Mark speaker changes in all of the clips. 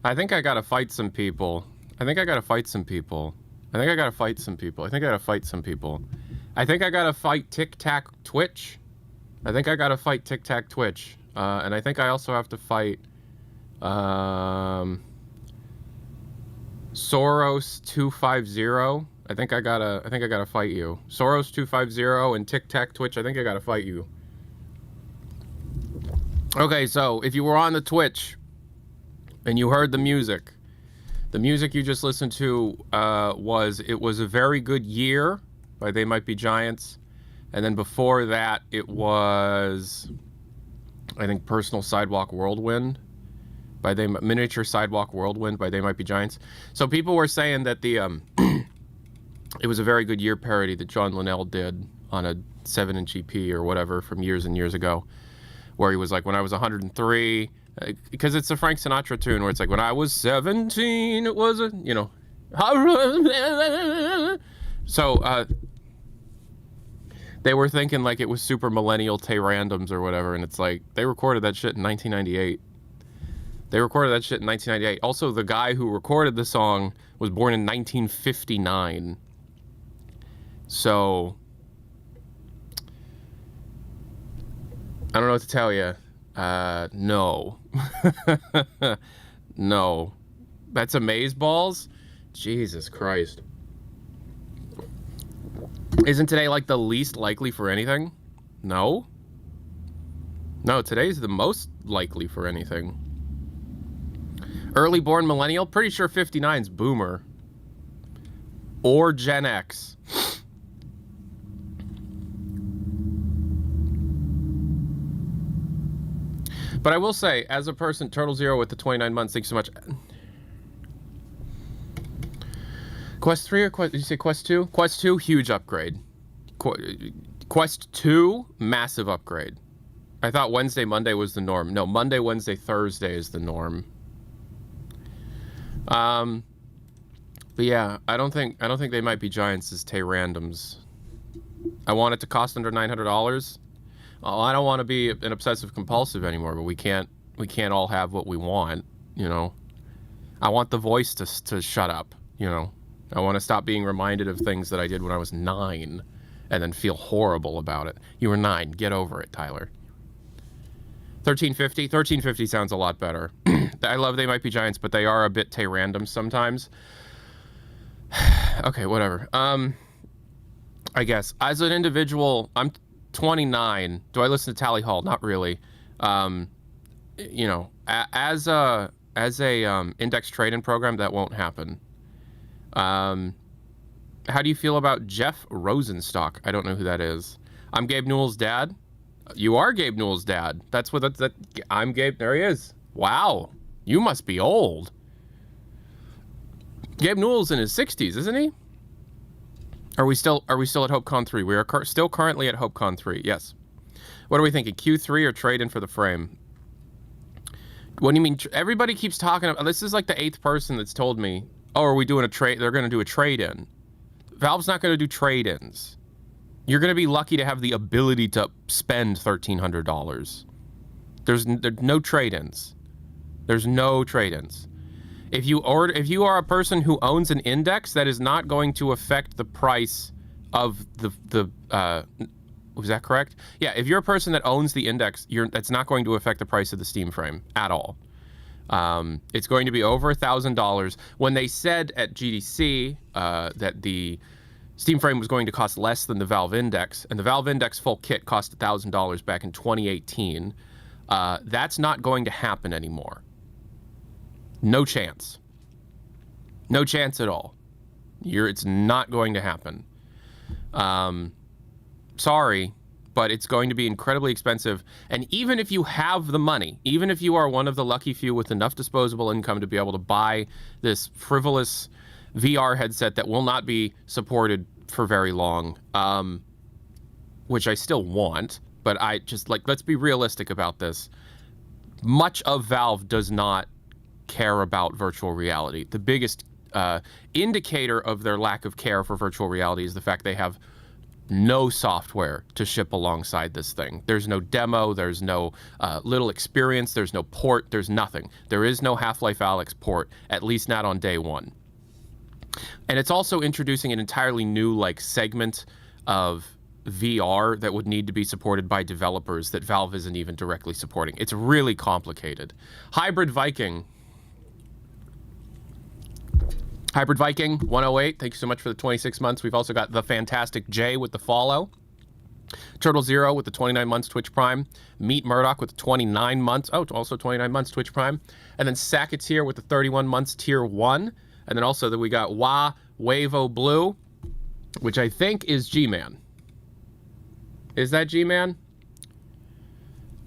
Speaker 1: I think I gotta fight some people. I think I gotta fight some people. I think I gotta fight some people. I think I gotta fight some people. I think I gotta fight Tic-Tac Twitch. I think I gotta fight Tic-Tac Twitch. And I think I also have to fight Soros 250. I think I gotta fight you. Soros 250 and Tic-Tac Twitch. I think I gotta fight you. Okay, so if you were on the Twitch and you heard the music you just listened to was "It Was a Very Good Year" by They Might Be Giants, and then before that it was, I think, "Personal Sidewalk Whirlwind" by Miniature Sidewalk Whirlwind by They Might Be Giants. So people were saying that the "It Was a Very Good Year" parody that John Linnell did on a 7-inch EP or whatever from years and years ago, where he was like, when I was 103, because it's a Frank Sinatra tune where it's like, when I was 17, it was a, you know. So they were thinking like it was super millennial Tay Randoms or whatever, and it's like, they recorded that shit in 1998. They recorded that shit in 1998. Also, the guy who recorded the song was born in 1959. So I don't know what to tell you. No. No. That's amazeballs? Jesus Christ. Isn't today like the least likely for anything? No. No, today's the most likely for anything. Early born millennial? Pretty sure 59's boomer. Or Gen X. But I will say, as a person, Turtle Zero with the 29 months, thanks so much. Quest 3 or Quest, did you say Quest 2? Quest 2, huge upgrade. Quest 2, massive upgrade. I thought Wednesday, Monday was the norm. No, Monday, Wednesday, Thursday is the norm. But yeah, I don't think They Might Be Giants is Tay Randoms. I want it to cost under $900. Well, I don't want to be an obsessive compulsive anymore, but we can't all have what we want, you know. I want the voice to shut up, you know. I want to stop being reminded of things that I did when I was 9 and then feel horrible about it. You were 9. Get over it, Tyler. 1350? 1350 sounds a lot better. I love They Might Be Giants, but they are a bit Tay Random sometimes. Okay, whatever. I guess as an individual, I'm 29. Do I listen to Tally Hall? Not really. You know, as a index trading program, that won't happen. How do you feel about Jeff Rosenstock? I don't know who that is. I'm Gabe Newell's dad. You are Gabe Newell's dad. That's what that. I'm Gabe. There he is. Wow, you must be old. Gabe Newell's in his 60s, isn't he? Are we still at HopeCon 3? We are still currently at HopeCon 3. Yes. What are we thinking? Q3 or trade in for the frame? What do you mean? Everybody keeps talking about. This is like the 8th person that's told me, "Oh, are we doing a trade? They're going to do a trade-in." Valve's not going to do trade-ins. You're going to be lucky to have the ability to spend $1,300. There's no trade-ins. There's no trade-ins. If you are a person who owns an index, that is not going to affect the price of the was that correct? Yeah, if you're a person that owns the index, that's not going to affect the price of the Steam frame at all. It's going to be over $1,000. When they said at GDC that the Steam frame was going to cost less than the Valve Index, and the Valve Index full kit cost $1,000 back in 2018, that's not going to happen anymore. No chance. No chance at all. It's not going to happen. Sorry, but it's going to be incredibly expensive. And even if you have the money, even if you are one of the lucky few with enough disposable income to be able to buy this frivolous VR headset that will not be supported for very long, which I still want, but I just, like, let's be realistic about this. Much of Valve does not care about virtual reality. The biggest indicator of their lack of care for virtual reality is the fact they have no software to ship alongside this thing. There's no demo, there's no little experience, there's no port, there's nothing. There is no Half-Life Alyx port, at least not on day one. And it's also introducing an entirely new like segment of VR that would need to be supported by developers that Valve isn't even directly supporting. It's really complicated. Hybrid Viking 108, thank you so much for the 26 months. We've also got the fantastic Jay with the follow. Turtle Zero with the 29 months Twitch Prime. Meet Murdoch with the 29 months. Oh, also 29 months Twitch Prime. And then Sackets here with the 31 months Tier 1. And then also that we got Wavo Blue, which I think is G-Man. Is that G-Man?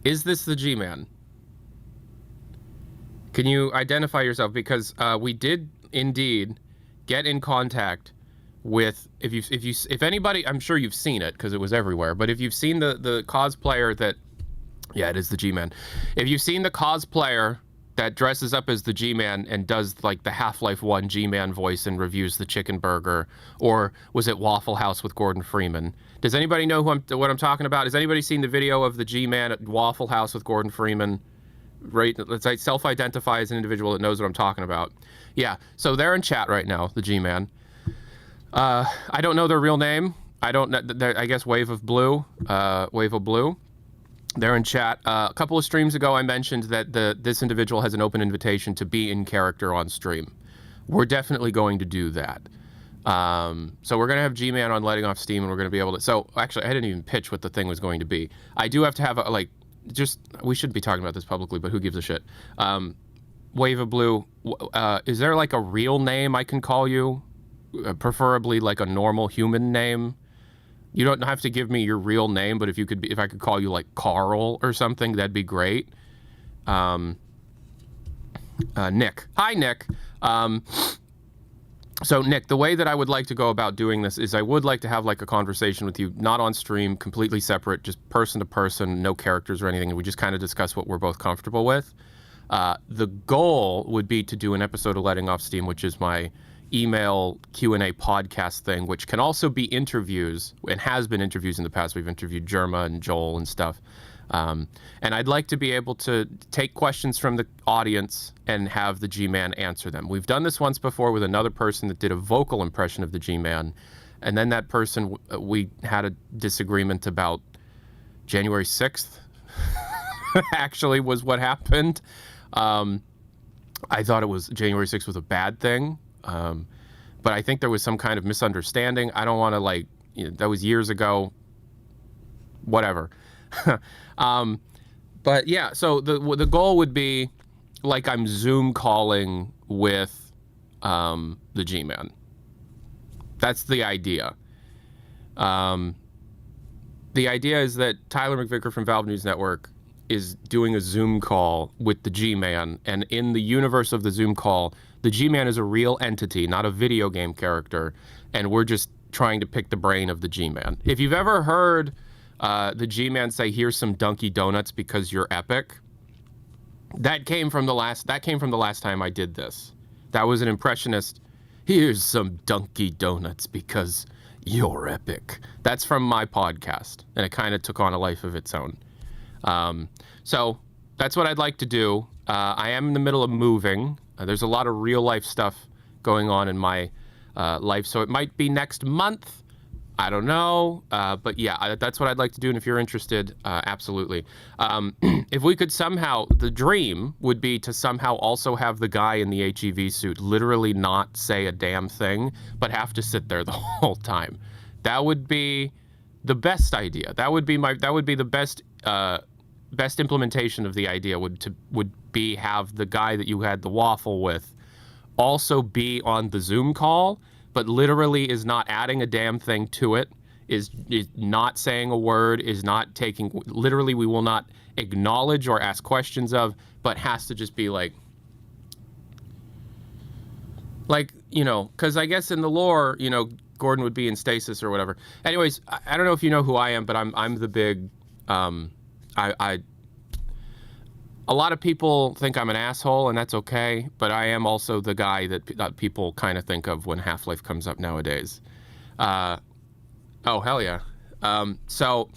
Speaker 1: Is this the G-Man? Can you identify yourself? Because we did indeed get in contact with, if anybody, I'm sure you've seen it because it was everywhere, but if you've seen the cosplayer that, yeah, it is the G-Man. If you've seen the cosplayer that dresses up as the G-Man and does like the Half-Life 1 G-Man voice and reviews the chicken burger, or was it Waffle House with Gordon Freeman? Does anybody know what I'm talking about? Has anybody seen the video of the G-Man at Waffle House with Gordon Freeman? Right, let's say self-identify as an individual that knows what I'm talking about. Yeah, so they're in chat right now, the G-Man. I don't know their real name. I don't know, I guess Wave of Blue. They're in chat. A couple of streams ago, I mentioned that this individual has an open invitation to be in character on stream. We're definitely going to do that. So we're going to have G-Man on Letting Off Steam, and we're going to be able to... So, actually, I didn't even pitch what the thing was going to be. I do have to have, we shouldn't be talking about this publicly, but who gives a shit? Wave of Blue, is there, like, a real name I can call you? Preferably, like, a normal human name? You don't have to give me your real name, but if I could call you like Carl or something, that'd be great. Nick. Hi, Nick. So Nick, the way that I would like to go about doing this is I would like to have like a conversation with you, not on stream, completely separate, just person to person, no characters or anything, and we just kind of discuss what we're both comfortable with. The goal would be to do an episode of Letting Off Steam, which is my email Q&A podcast thing, which can also be interviews and has been interviews in the past. We've interviewed Jerma and Joel and stuff. And I'd like to be able to take questions from the audience and have the G-Man answer them. We've done this once before with another person that did a vocal impression of the G-Man. And then that person, we had a disagreement about January 6th, actually was what happened. I thought it was January 6th was a bad thing. But I think there was some kind of misunderstanding. I don't want to that was years ago, whatever. But yeah, so the goal would be like I'm Zoom calling with, the G-Man. That's the idea. The idea is that Tyler McVicker from Valve News Network is doing a Zoom call with the G-Man, and in the universe of the Zoom call, the G-Man is a real entity, not a video game character, and we're just trying to pick the brain of the G-Man. If you've ever heard the G-Man say, "Here's some Dunky Donuts because you're epic," that came from the last time I did this. That was an impressionist. "Here's some Dunky Donuts because you're epic." That's from my podcast, and it kind of took on a life of its own. So that's what I'd like to do. I am in the middle of moving. There's a lot of real life stuff going on in my life, so it might be next month. I don't know, but yeah, that's what I'd like to do, and if you're interested, absolutely. If we could somehow, the dream would be to somehow also have the guy in the HEV suit literally not say a damn thing, but have to sit there the whole time. That would be the best idea. That would be the best best implementation of the idea would be have the guy that you had the waffle with also be on the Zoom call, but literally is not adding a damn thing to it, is not saying a word, is not taking, literally we will not acknowledge or ask questions of, but has to just be like, because I guess in the lore, Gordon would be in stasis or whatever. Anyways, I don't know if you know who I am, but I'm the big, a lot of people think I'm an asshole, and that's okay, but I am also the guy that people kind of think of when Half-Life comes up nowadays. Oh, hell yeah. So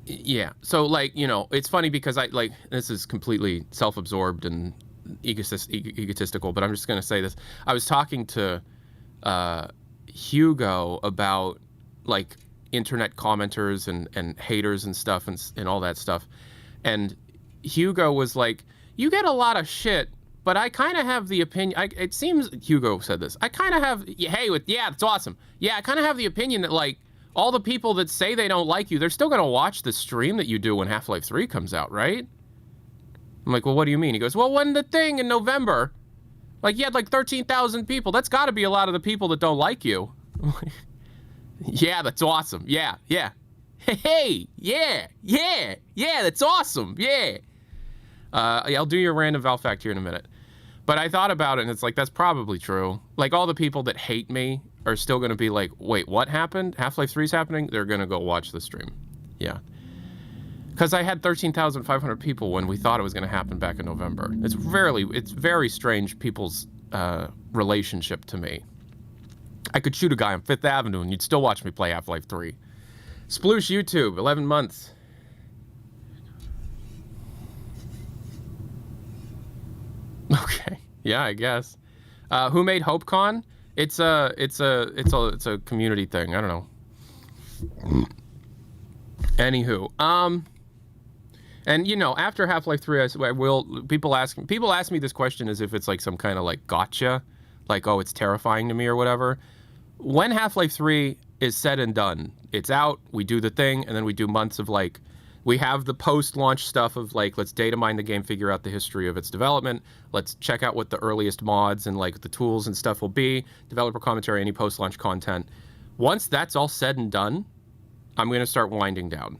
Speaker 1: yeah, so like, you know, it's funny because I like, this is completely self-absorbed and egotistical, but I'm just gonna say this. I was talking to Hugo about like internet commenters and haters and stuff and all that stuff, and Hugo was like, you get a lot of shit, but I kind of have the opinion, it seems Hugo said this, I kind of have, hey, yeah, that's awesome, yeah, I kind of have the opinion that like all the people that say they don't like you, they're still gonna watch the stream that you do when Half-Life 3 comes out, right? I'm like, well, what do you mean? He goes, well, when the thing in November, like, you had like 13,000 people. That's got to be a lot of the people that don't like you. Yeah, that's awesome. Yeah, yeah. Hey, yeah, yeah, yeah, that's awesome. Yeah. I'll do your random Val fact here in a minute. But I thought about it, and it's like, that's probably true. Like, all the people that hate me are still going to be like, wait, what happened? Half-Life 3's happening? They're going to go watch the stream. Yeah. Because I had 13,500 people when we thought it was going to happen back in November. It's very strange people's relationship to me. I could shoot a guy on 5th Avenue and you'd still watch me play Half-Life 3. Sploosh YouTube, 11 months. Okay, yeah, I guess. Who made HopeCon? It's a community thing. I don't know. Anywho, and you know, after Half-Life 3, people ask me this question as if it's like some kind of like gotcha, like, oh, it's terrifying to me or whatever. When Half-Life 3 is said and done, it's out, we do the thing, and then we do months of like, we have the post-launch stuff of like, let's data mine the game, figure out the history of its development, let's check out what the earliest mods and like the tools and stuff will be, developer commentary, any post-launch content. Once that's all said and done, I'm going to start winding down.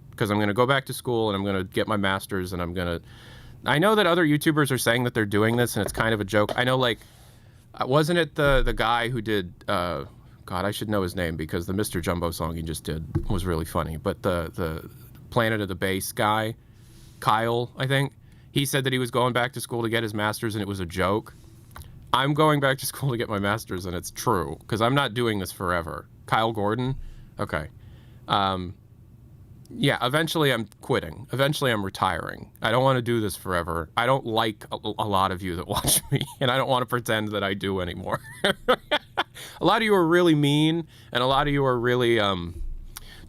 Speaker 1: Because I'm going to go back to school and I'm going to get my master's and I'm going to... I know that other YouTubers are saying that they're doing this and it's kind of a joke. I know, like, wasn't it the guy who did... God, I should know his name because the Mr. Jumbo song he just did was really funny. But the Planet of the Bass guy, Kyle, I think, he said that he was going back to school to get his master's and it was a joke. I'm going back to school to get my master's and it's true because I'm not doing this forever. Kyle Gordon? Okay. Yeah, eventually I'm quitting. Eventually I'm retiring. I don't want to do this forever. I don't like a lot of you that watch me, and I don't want to pretend that I do anymore. A lot of you are really mean, and a lot of you are really,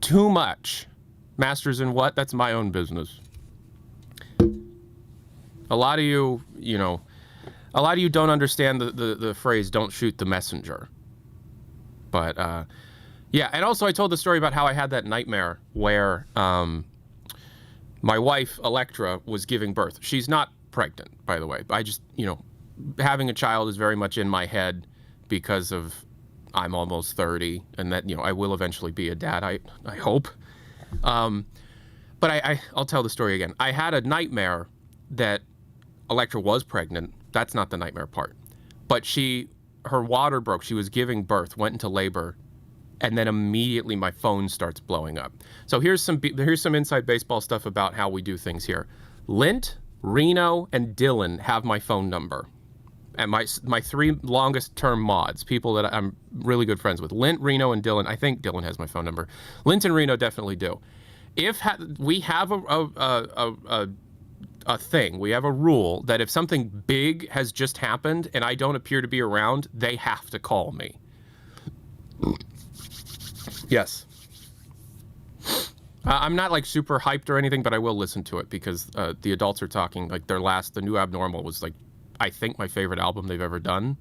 Speaker 1: too much. Masters in what? That's my own business. A lot of you, you know, a lot of you don't understand the phrase, don't shoot the messenger. But, yeah, and also I told the story about how I had that nightmare where my wife, Electra, was giving birth. She's not pregnant, by the way. I just, you know, having a child is very much in my head because of I'm almost 30 and that, you know, I will eventually be a dad, I hope. But I'll tell the story again. I had a nightmare that Electra was pregnant. That's not the nightmare part. But her water broke. She was giving birth, went into labor, and then immediately my phone starts blowing up. So here's some inside baseball stuff about how we do things here. Lint, Reno, and Dylan have my phone number. And my 3 longest term mods, people that I'm really good friends with. Lint, Reno, and Dylan. I think Dylan has my phone number. Lint and Reno definitely do. If we have a thing, we have a rule that if something big has just happened and I don't appear to be around, they have to call me. Yes. I'm not like super hyped or anything, but I will listen to it because the adults are talking. Like the new Abnormal was like, I think my favorite album they've ever done.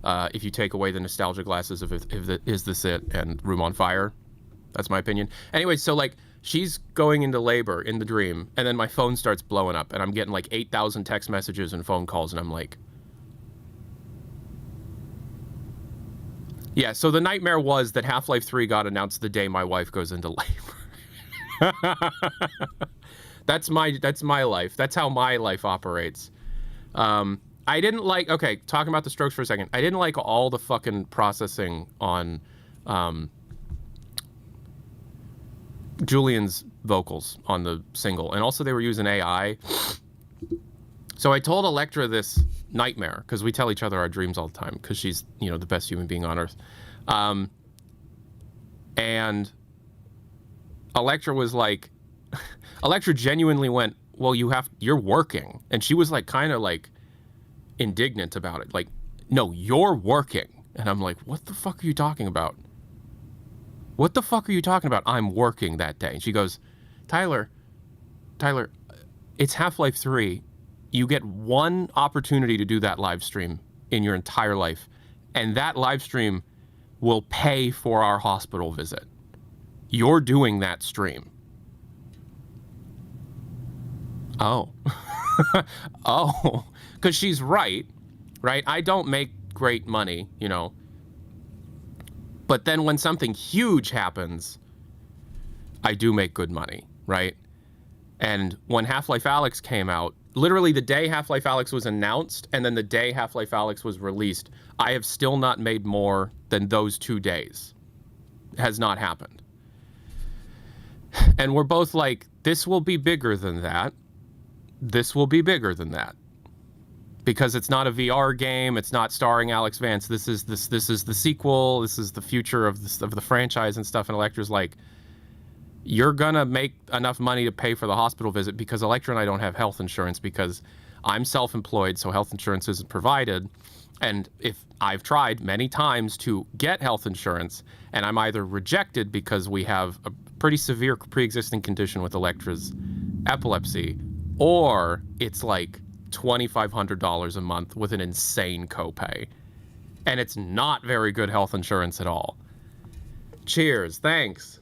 Speaker 1: If you take away the nostalgia glasses of Is This It and Room on Fire, that's my opinion. Anyway, so like she's going into labor in the dream, and then my phone starts blowing up, and I'm getting like 8,000 text messages and phone calls, and I'm like, yeah, so the nightmare was that Half-Life 3 got announced the day my wife goes into labor. That's my life. That's how my life operates. I didn't like, okay, talking about the Strokes for a second. I didn't like all the fucking processing on Julian's vocals on the single. And also they were using AI. So I told Electra this nightmare, because we tell each other our dreams all the time, because she's, you know, the best human being on earth. And Electra was like, Electra genuinely went, well, you're working. And she was like, kind of like indignant about it. Like, no, you're working. And I'm like, what the fuck are you talking about? What the fuck are you talking about? I'm working that day. And she goes, Tyler, it's Half-Life 3. You get one opportunity to do that live stream in your entire life. And that live stream will pay for our hospital visit. You're doing that stream. Oh. Oh. Because she's right? I don't make great money, you know. But then when something huge happens, I do make good money, right? And when Half-Life Alyx came out, literally the day Half-Life Alyx was announced and then the day Half-Life Alyx was released, I have still not made more than those 2 days. It has not happened. And we're both like, this will be bigger than that. This will be bigger than that. Because it's not a VR game, it's not starring Alex Vance. This is the sequel. This is the future of the franchise and stuff. And Electra's like, you're gonna make enough money to pay for the hospital visit because Electra and I don't have health insurance because I'm self-employed, so health insurance isn't provided. And if I've tried many times to get health insurance, and I'm either rejected because we have a pretty severe pre-existing condition with Electra's epilepsy, or it's like $2,500 a month with an insane copay. And it's not very good health insurance at all. Cheers, thanks.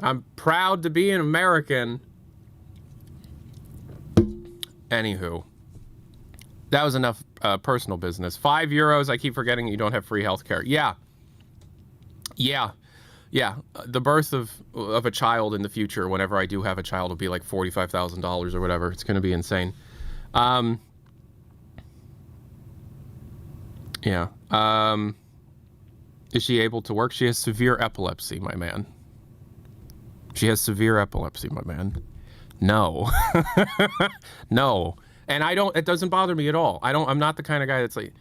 Speaker 1: I'm proud to be an American. Anywho, that was enough personal business. €5. I keep forgetting you don't have free healthcare. Yeah. The birth of a child in the future, whenever I do have a child, will be like $45,000 or whatever. It's going to be insane. Yeah. Is she able to work? She has severe epilepsy, my man. She has severe epilepsy, my man. No. No. And it doesn't bother me at all. I'm not the kind of guy that's like,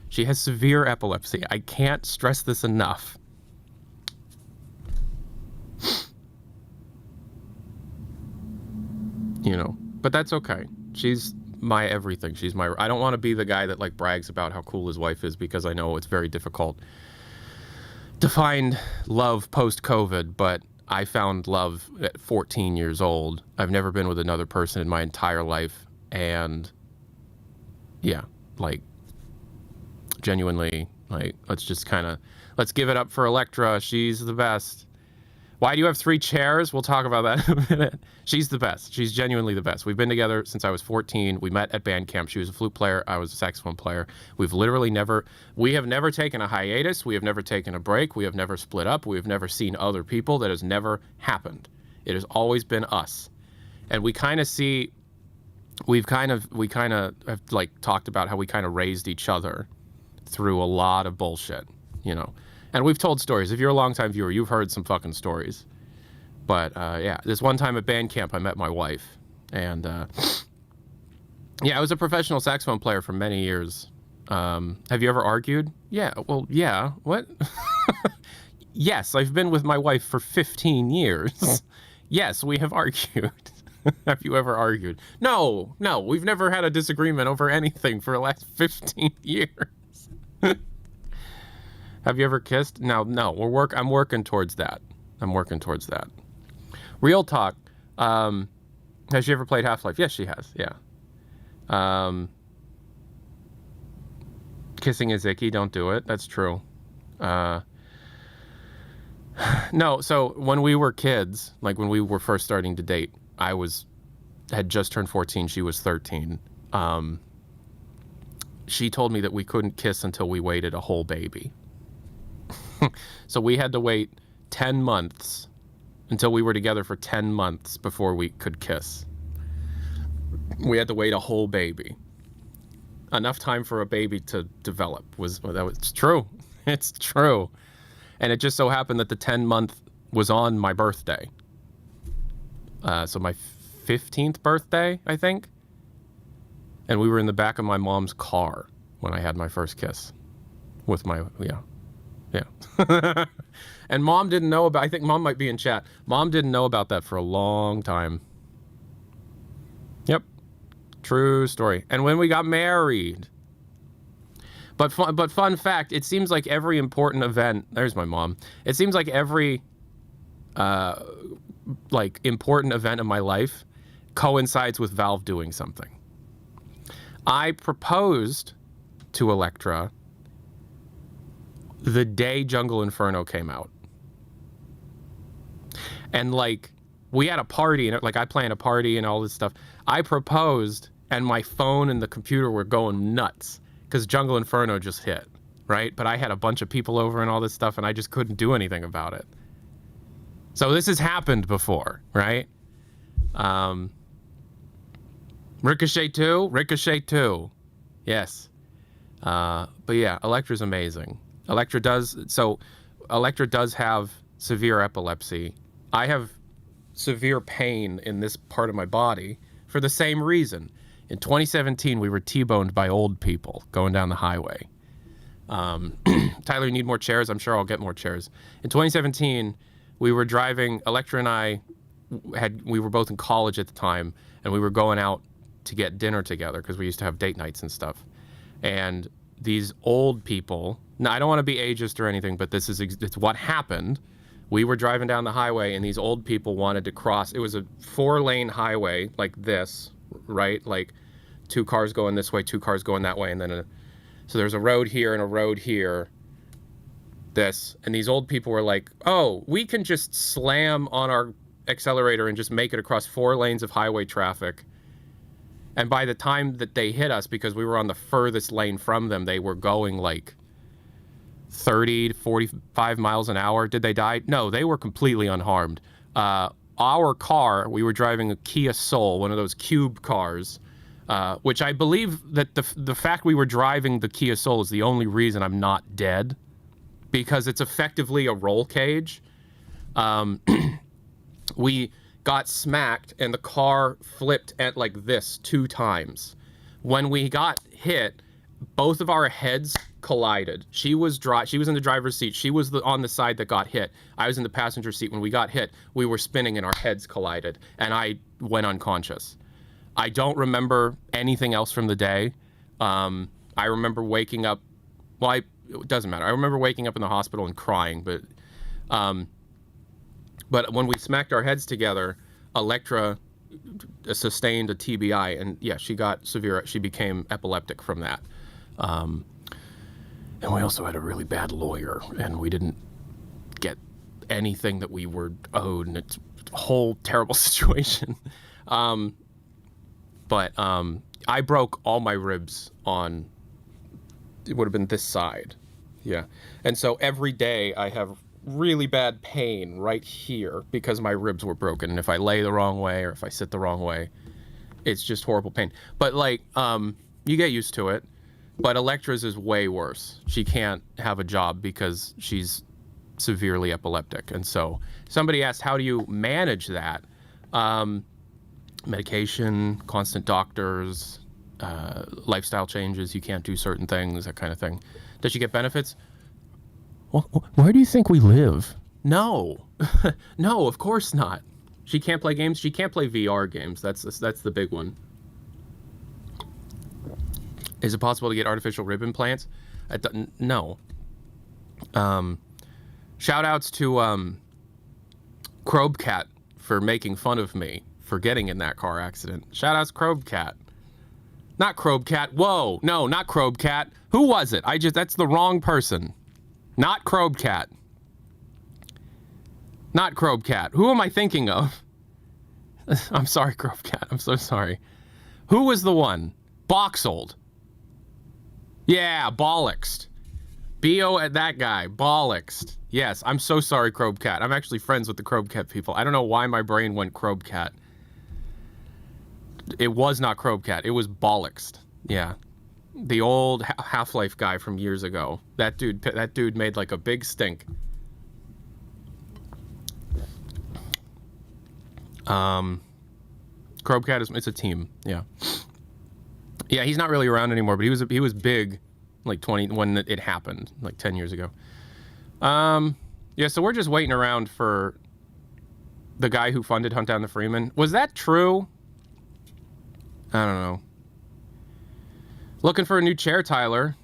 Speaker 1: she has severe epilepsy. I can't stress this enough. You know, but that's okay. She's my everything. I don't want to be the guy that like brags about how cool his wife is because I know it's very difficult to find love post-COVID, but I found love at 14 years old. I've never been with another person in my entire life. And yeah, like genuinely, like, let's give it up for Electra. She's the best. Why do you have 3 chairs? We'll talk about that in a minute. She's the best. She's genuinely the best. We've been together since I was 14. We met at band camp. She was a flute player. I was a saxophone player. We have never taken a hiatus. We have never taken a break. We have never split up. We have never seen other people. That has never happened. It has always been us. And we kind of have like talked about how we kind of raised each other through a lot of bullshit, you know. And we've told stories. If you're a longtime viewer, you've heard some fucking stories. But yeah, this one time at band camp, I met my wife. And yeah, I was a professional saxophone player for many years. Have you ever argued? Yeah, well, yeah. What? Yes, I've been with my wife for 15 years. Yes, we have argued. Have you ever argued? No, we've never had a disagreement over anything for the last 15 years. Have you ever kissed? No. I'm working towards that. Real talk. Has she ever played Half-Life? Yes, she has. Yeah. Kissing is icky. Don't do it. That's true. No. So when we were kids, like when we were first starting to date, I had just turned 14. She was 13. She told me that we couldn't kiss until we waited a whole baby. So we had to wait 10 months until we were together for 10 months before we could kiss. We had to wait a whole baby. Enough time for a baby to develop. It's true. It's true. And it just so happened that the 10-month was on my birthday. So my 15th birthday, I think. And we were in the back of my mom's car when I had my first kiss with my, yeah. Yeah. And Mom didn't know about, I think Mom might be in chat. Mom didn't know about that for a long time. Yep. True story. And when we got married. But fun fact, it seems like every important event, there's my mom. It seems like every like important event of my life coincides with Valve doing something. I proposed to Electra the day Jungle Inferno came out. And like, we had a party, and like I planned a party and all this stuff. I proposed, and my phone and the computer were going nuts because Jungle Inferno just hit, right? But I had a bunch of people over and all this stuff, and I just couldn't do anything about it. So this has happened before, right? Ricochet 2? Ricochet 2. Yes. But yeah, Electra's amazing. Electra does have severe epilepsy. I have severe pain in this part of my body for the same reason. In 2017, we were T-boned by old people going down the highway. Tyler, you need more chairs? I'm sure I'll get more chairs. In 2017, we were driving, Electra and we were both in college at the time, and we were going out to get dinner together because we used to have date nights and stuff. And these old people, now I don't want to be ageist or anything, but it's what happened. We were driving down the highway, and these old people wanted to cross. It was a 4-lane highway like this, right? Like 2 cars going this way, 2 cars going that way, and then so there's a road here and a road here. And these old people were like, oh, we can just slam on our accelerator and just make it across 4 lanes of highway traffic. And by the time that they hit us, because we were on the furthest lane from them, they were going like 30 to 45 miles an hour. Did they die? No, they were completely unharmed. Our car, we were driving a Kia Soul, one of those cube cars, which I believe that the fact we were driving the Kia Soul is the only reason I'm not dead, because it's effectively a roll cage. We got smacked and the car flipped at like this 2 times. When we got hit, both of our heads collided. She was in the driver's seat. She was on the side that got hit. I was in the passenger seat. When we got hit, we were spinning and our heads collided, and I went unconscious. I don't remember anything else from the day. I remember waking up. Well, it doesn't matter. I remember waking up in the hospital and crying, but when we smacked our heads together, Electra sustained a TBI, and yeah, she became epileptic from that. And we also had a really bad lawyer, and we didn't get anything that we were owed, and it's a whole terrible situation. But I broke all my ribs on, it would have been this side. Yeah. And so every day I have really bad pain right here because my ribs were broken. And if I lay the wrong way or if I sit the wrong way, it's just horrible pain. But like, you get used to it. But Electra's is way worse. She can't have a job because she's severely epileptic. And so somebody asked, how do you manage that? Medication, constant doctors, lifestyle changes. You can't do certain things, that kind of thing. Does she get benefits? Well, where do you think we live? No. No, of course not. She can't play games. She can't play VR games. That's the big one. Is it possible to get artificial rib implants? No. Shout outs to Crobcat for making fun of me for getting in that car accident. Shout outs Crobcat. Not Crobcat. Whoa. No, not Crobcat. Who was it? That's the wrong person. Not Crobcat. Not Crobcat. Who am I thinking of? I'm sorry, Crobcat. I'm so sorry. Who was the one? Boxold. Yeah, Bollocksed. B.O. that guy. Bollocksed. Yes, I'm so sorry, Crobcat. I'm actually friends with the Crobcat people. I don't know why my brain went Crobcat. It was not Crobcat. It was Bollocksed. Yeah. The old Half-Life guy from years ago. That dude made like a big stink. Crobcat it's a team. Yeah. Yeah, he's not really around anymore, but he was big like when it happened, like 10 years ago. Yeah, so we're just waiting around for the guy who funded Hunt Down the Freeman. Was that true? I don't know. Looking for a new chair, Tyler.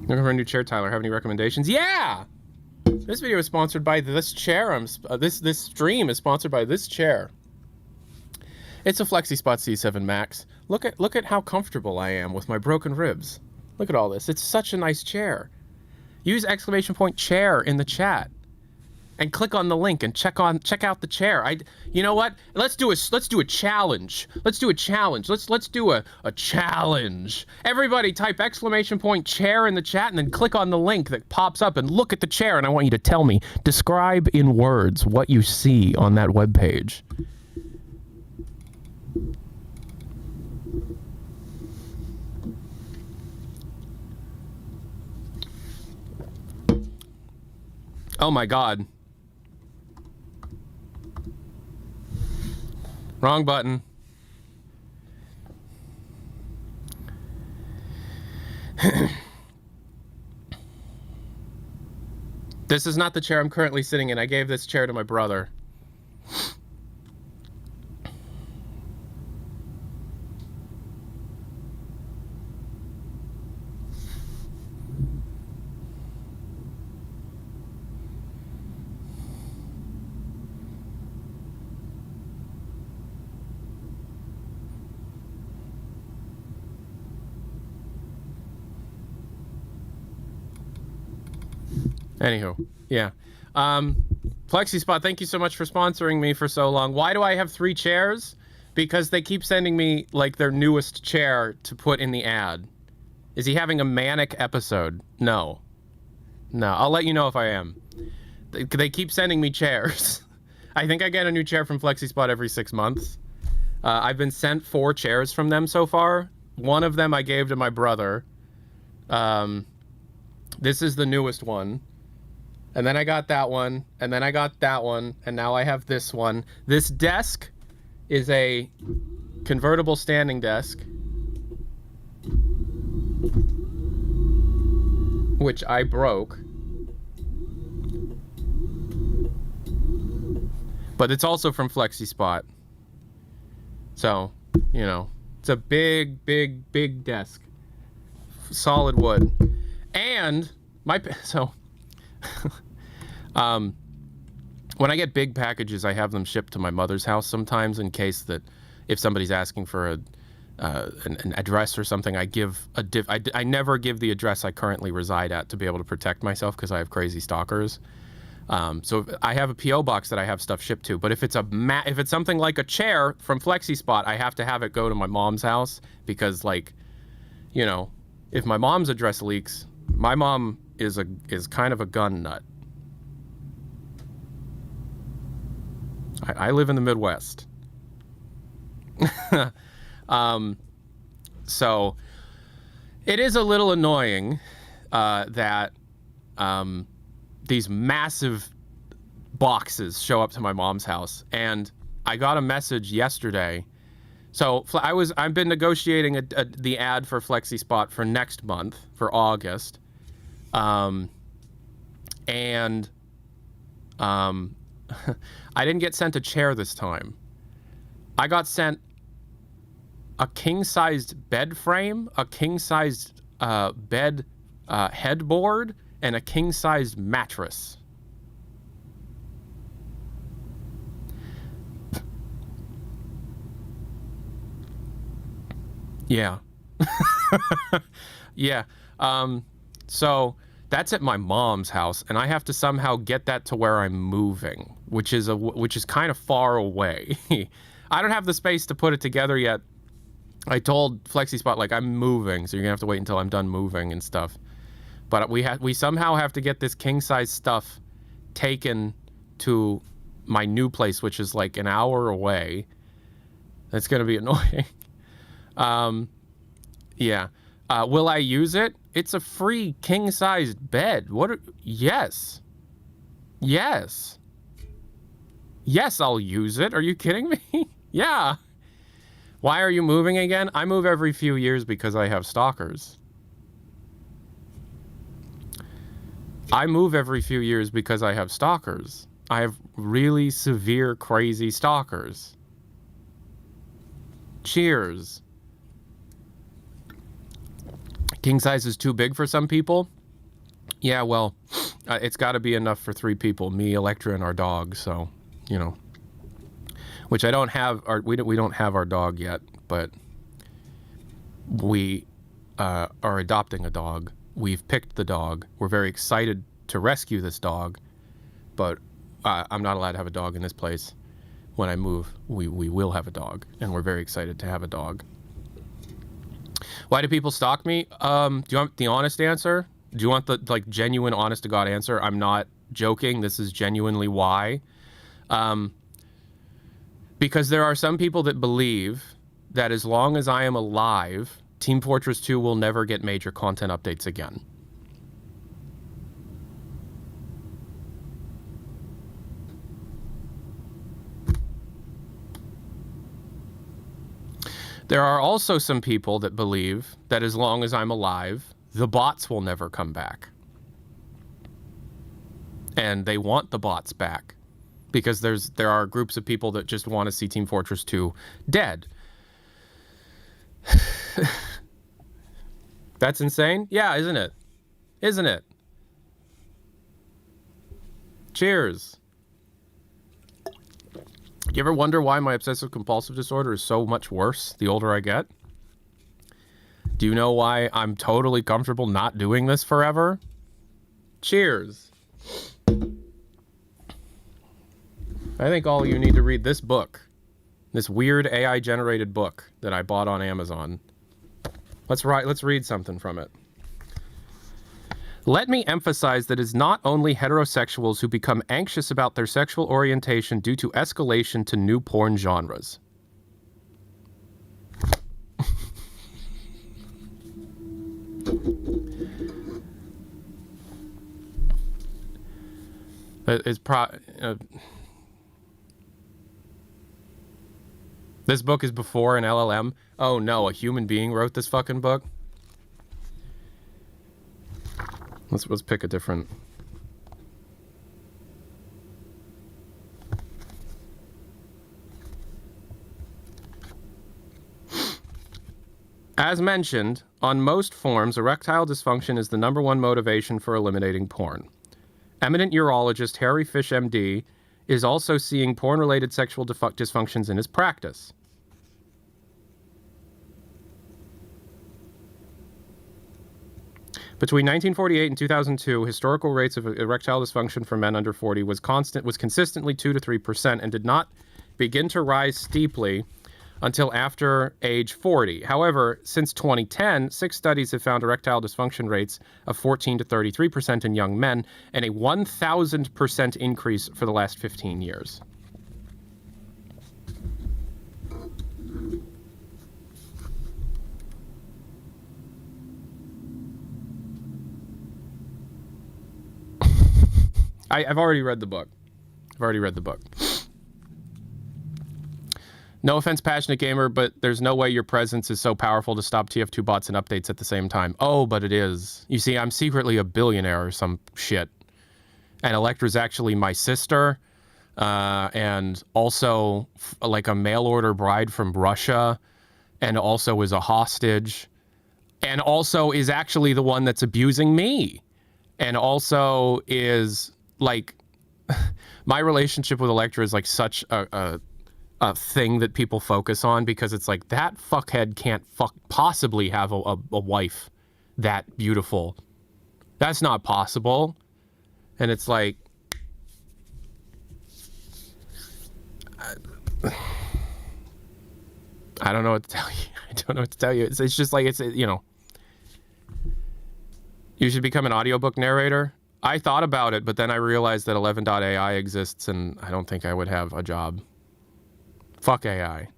Speaker 1: Looking for a new chair, Tyler. Have any recommendations? Yeah! This video is sponsored by this chair. This stream is sponsored by this chair. It's a FlexiSpot C7 Max. Look at how comfortable I am with my broken ribs. Look at all this. It's such a nice chair. Use !chair in the chat and click on the link and check out the chair. You know what? Let's do a challenge. Let's do a challenge. Let's do a challenge. Everybody type !chair in the chat and then click on the link that pops up and look at the chair, and I want you to tell me, describe in words what you see on that webpage. Oh my God. Wrong button. This is not the chair I'm currently sitting in. I gave this chair to my brother. Anywho, yeah. FlexiSpot, thank you so much for sponsoring me for so long. Why do I have 3 chairs? Because they keep sending me, like, their newest chair to put in the ad. Is he having a manic episode? No. No, I'll let you know if I am. They keep sending me chairs. I think I get a new chair from FlexiSpot every 6 months. I've been sent 4 chairs from them so far. One of them I gave to my brother. This is the newest one. And then I got that one, and then I got that one, and now I have this one. This desk is a convertible standing desk, which I broke. But it's also from FlexiSpot. So, you know, it's a big, big, big desk. Solid wood. And when I get big packages, I have them shipped to my mother's house sometimes, in case that if somebody's asking for an address or something, I never give the address I currently reside at to be able to protect myself, because I have crazy stalkers. So I have a PO box that I have stuff shipped to. But if it's something like a chair from FlexiSpot, I have to have it go to my mom's house, because, like, you know, if my mom's address leaks, my mom is kind of a gun nut. I live in the Midwest. So it is a little annoying that these massive boxes show up to my mom's house. And I got a message yesterday. So I've been negotiating the ad for FlexiSpot for next month, for August. I didn't get sent a chair this time. I got sent a king-sized bed frame, a king-sized bed headboard, and a king-sized mattress. Yeah. Yeah. So that's at my mom's house, and I have to somehow get that to where I'm moving, which is kind of far away. I don't have the space to put it together yet. I told FlexiSpot, like, I'm moving, so you're gonna have to wait until I'm done moving and stuff. But we somehow have to get this king-size stuff taken to my new place, which is like an hour away. That's gonna be annoying. Yeah. Will I use it? It's a free king-sized bed. Yes. Yes. Yes, I'll use it. Are you kidding me? Yeah. Why are you moving again? I move every few years because I have stalkers. I move every few years because I have stalkers. I have really severe, crazy stalkers. Cheers. King size is too big for some people? Yeah, well, it's got to be enough for 3 people. Me, Electra, and our dog, so, you know. Which I don't have, we don't have our dog yet, but we are adopting a dog. We've picked the dog. We're very excited to rescue this dog, but I'm not allowed to have a dog in this place. When I move, we will have a dog, and we're very excited to have a dog. Why do people stalk me? Do you want the honest answer? Do you want the, like, genuine, honest-to-God answer? I'm not joking. This is genuinely why. Because there are some people that believe that as long as I am alive, Team Fortress 2 will never get major content updates again. There are also some people that believe that as long as I'm alive, the bots will never come back. And they want the bots back because there are groups of people that just want to see Team Fortress 2 dead. That's insane? Yeah, isn't it? Isn't it? Cheers. You ever wonder why my obsessive compulsive disorder is so much worse the older I get? Do you know why I'm totally comfortable not doing this forever? Cheers. I think all of you need to read this book. This weird AI-generated book that I bought on Amazon. Let's read something from it. Let me emphasize that it's not only heterosexuals who become anxious about their sexual orientation due to escalation to new porn genres. This book is before an LLM. Oh no, a human being wrote this fucking book? Let's pick a different. As mentioned, on most forms, erectile dysfunction is the #1 motivation for eliminating porn. Eminent urologist Harry Fish, MD, is also seeing porn-related sexual dysfunctions in his practice. Between 1948 and 2002, historical rates of erectile dysfunction for men under 40 was consistently 2 to 3% and did not begin to rise steeply until after age 40. However, since 2010, 6 studies have found erectile dysfunction rates of 14 to 33% in young men and a 1,000% increase for the last 15 years. I've already read the book. No offense, passionate gamer, but there's no way your presence is so powerful to stop TF2 bots and updates at the same time. Oh, but it is. You see, I'm secretly a billionaire or some shit. And Electra's actually my sister. And also like a mail-order bride from Russia. And also is a hostage. And also is actually the one that's abusing me. And also is like... my relationship with Electra is like such a thing that people focus on because it's like that fuckhead can't possibly have a wife that beautiful. That's not possible. And it's like I don't know what to tell you. It's just like you know, you should become an audiobook narrator. I thought about it, but then I realized that 11.ai exists and I don't think I would have a job. Fuck AI.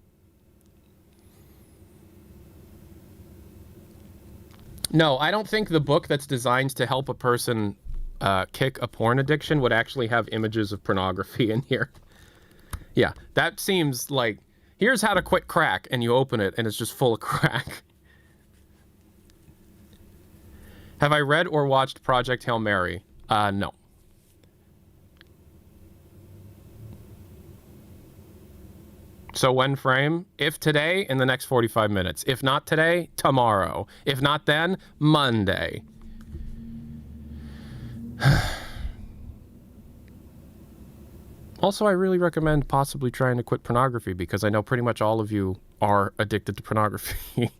Speaker 1: No, I don't think the book that's designed to help a person kick a porn addiction would actually have images of pornography in here. Yeah, that seems like Here's how to quit crack, and you open it, and it's just full of crack. Have I read or watched Project Hail Mary? No. So when frame? If today, in the next 45 minutes. If not today, tomorrow. If not then, Monday. Also, I really recommend possibly trying to quit pornography because I know pretty much all of you are addicted to pornography.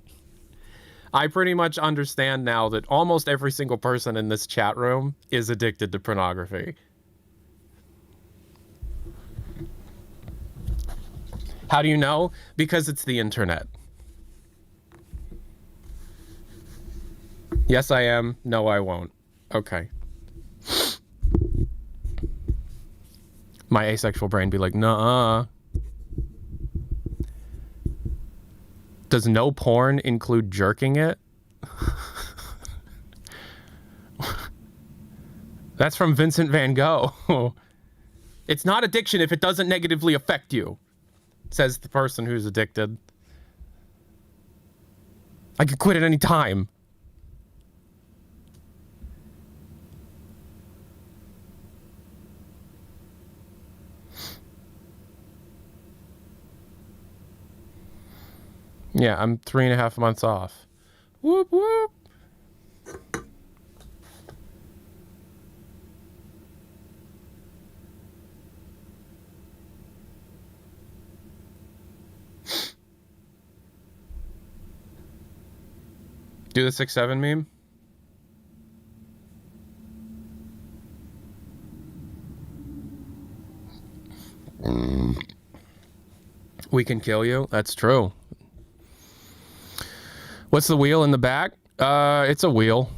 Speaker 1: I pretty much understand now that almost every single person in this chat room is addicted to pornography. How do you know? Because it's the internet. Yes, I am. No, I won't. Okay. My asexual brain be like, nuh-uh. Does no porn include jerking it? That's from Vincent van Gogh. It's not addiction if it doesn't negatively affect you, says the person who's addicted. I could quit at any time. Yeah, I'm 3.5 months off. Whoop, whoop. Do the 6-7 meme? We can kill you? That's true. What's the wheel in the back? It's a wheel.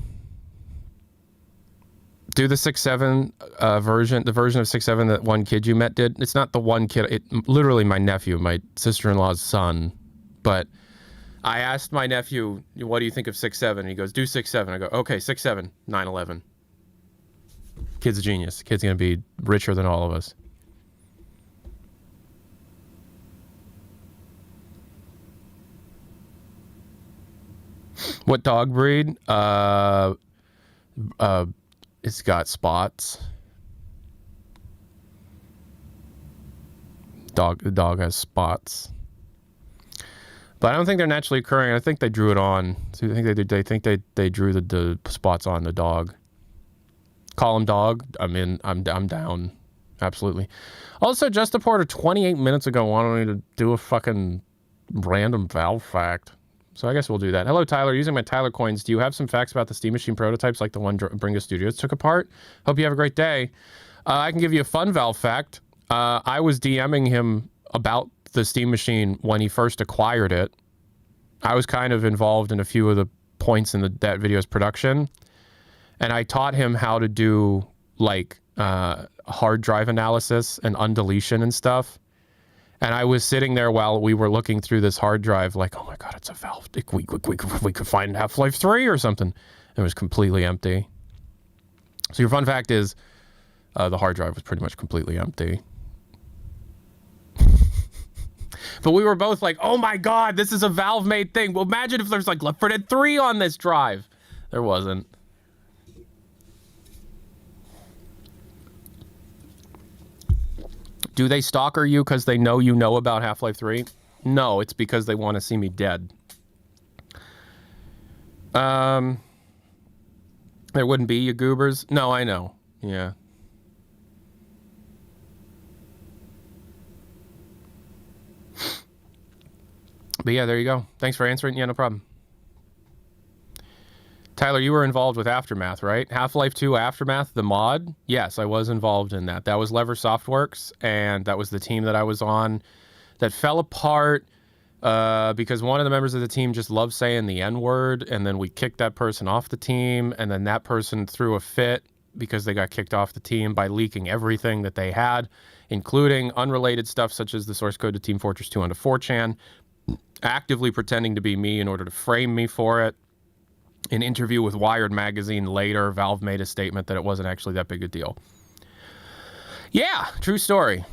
Speaker 1: Do the 6-7 version, the version of 6-7 that one kid you met did. It's not the one kid, it literally my nephew, my sister-in-law's son. But I asked my nephew, what do you think of 6-7? And he goes, do 6-7. I go, okay, 6-7, 9/11. Kid's a genius. Kid's gonna be richer than all of us. What dog breed? It's got spots. The dog has spots. But I don't think they're naturally occurring. I think they drew it on. So I think they drew the spots on the dog. Call him dog. I'm down. Absolutely. Also, Justin Porter 28 minutes ago wanted me to do a fucking random Valve fact. So I guess we'll do that. Hello, Tyler. Using my Tyler coins, do you have some facts about the Steam Machine prototypes like the one Bringa Studios took apart? Hope you have a great day. I can give you a fun Valve fact. I was DMing him about the Steam Machine when he first acquired it. I was kind of involved in a few of the points in that video's production. And I taught him how to do like hard drive analysis and undeletion and stuff. And I was sitting there while we were looking through this hard drive like, oh my God, it's a Valve. We could find Half-Life 3 or something. It was completely empty. So your fun fact is the hard drive was pretty much completely empty. But we were both like, oh my God, this is a Valve-made thing. Well, imagine if there's like Left 4 Dead 3 on this drive. There wasn't. Do they stalker you because they know you know about Half-Life 3? No, it's because they want to see me dead. There wouldn't be you goobers. No, I know. Yeah. But yeah, there you go. Thanks for answering. Yeah, no problem. Tyler, you were involved with Aftermath, right? Half-Life 2 Aftermath, the mod? Yes, I was involved in that. That was Lever Softworks, and that was the team that I was on that fell apart because one of the members of the team just loved saying the N-word, and then we kicked that person off the team, and then that person threw a fit because they got kicked off the team by leaking everything that they had, including unrelated stuff such as the source code to Team Fortress 2 onto 4chan, actively pretending to be me in order to frame me for it. An interview with Wired magazine later, Valve made a statement that it wasn't actually that big a deal. Yeah, true story.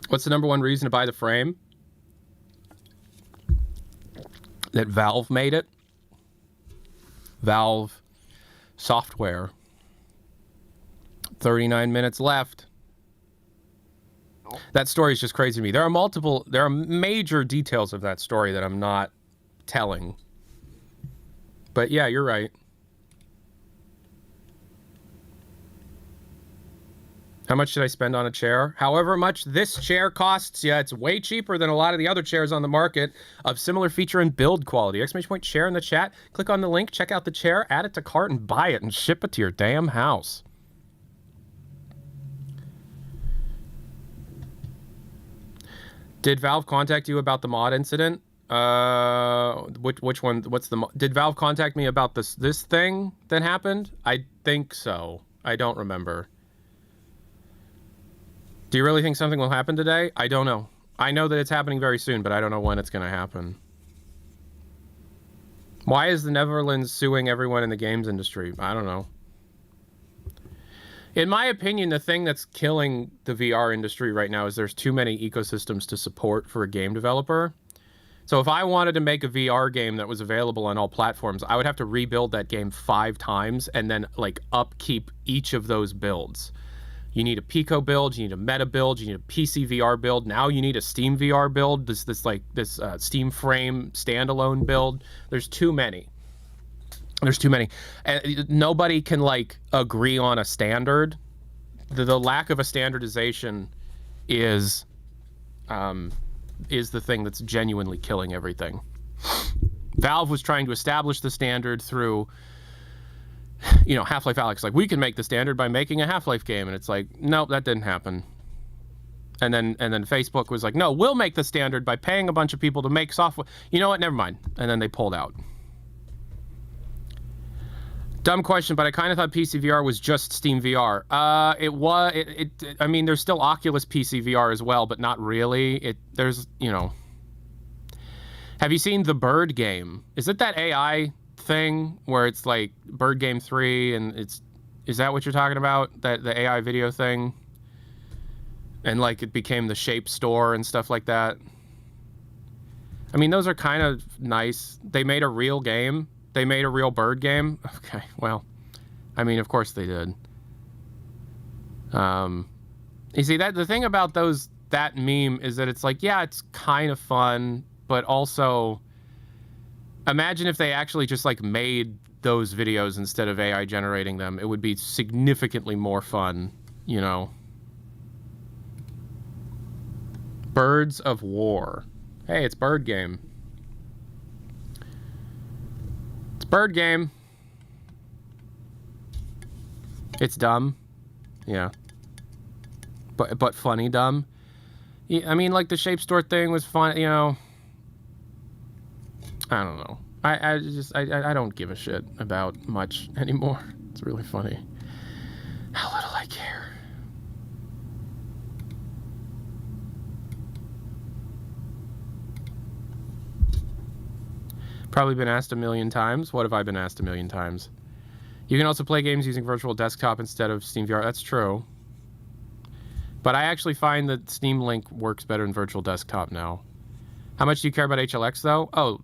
Speaker 1: What's the number one reason to buy the frame? That Valve made it. Valve software. 39 minutes left. That story is just crazy to me. There are major details of that story that I'm not telling. But yeah, you're right. How much should I spend on a chair? However much this chair costs, yeah, it's way cheaper than a lot of the other chairs on the market of similar feature and build quality. Exclamation point chair in the chat. Click on the link, check out the chair, add it to cart, and buy it and ship it to your damn house. Did Valve contact you about the mod incident? Which one? What's the? Did Valve contact me about this thing that happened? I think so. I don't remember. Do you really think something will happen today? I don't know. I know that it's happening very soon, but I don't know when it's going to happen. Why is the Netherlands suing everyone in the games industry? I don't know. In my opinion, the thing that's killing the VR industry right now is there's too many ecosystems to support for a game developer. So if I wanted to make a VR game that was available on all platforms, I would have to rebuild that game 5 times and then like upkeep each of those builds. You need a Pico build, you need a Meta build, you need a PC VR build. Now you need a Steam VR build. This Steam Frame standalone build. There's too many. There's too many. Nobody can like agree on a standard. The lack of a standardization is the thing that's genuinely killing everything. Valve was trying to establish the standard through, Half-Life Alyx. Like, we can make the standard by making a Half-Life game, and it's like, nope, that didn't happen. And then Facebook was like, no, we'll make the standard by paying a bunch of people to make software. You know what? Never mind. And then they pulled out. Dumb question, but I kind of thought PC VR was just Steam VR. I mean, there's still Oculus PC VR as well, but not really. Have you seen the Bird game? Is it that AI thing where it's like Bird Game 3 and is that what you're talking about? That the AI video thing? And like it became the Shape store and stuff like that. I mean, those are kind of nice. They made a real game. They made a real bird game. Okay, well, I mean, of course they did. You see, that the thing about that meme is that it's like, yeah, it's kind of fun, but also imagine if they actually just like made those videos instead of AI generating them. It would be significantly more fun, Birds of War. Hey, it's Bird Game. It's Bird Game. It's dumb. Yeah. But funny dumb. I mean, like the Shape Store thing was fun, I don't know. I don't give a shit about much anymore. It's really funny how little I care. Probably been asked a million times. What have I been asked a million times? You can also play games using virtual desktop instead of Steam VR. That's true. But I actually find that Steam Link works better in virtual desktop now. How much do you care about HLX, though? Oh,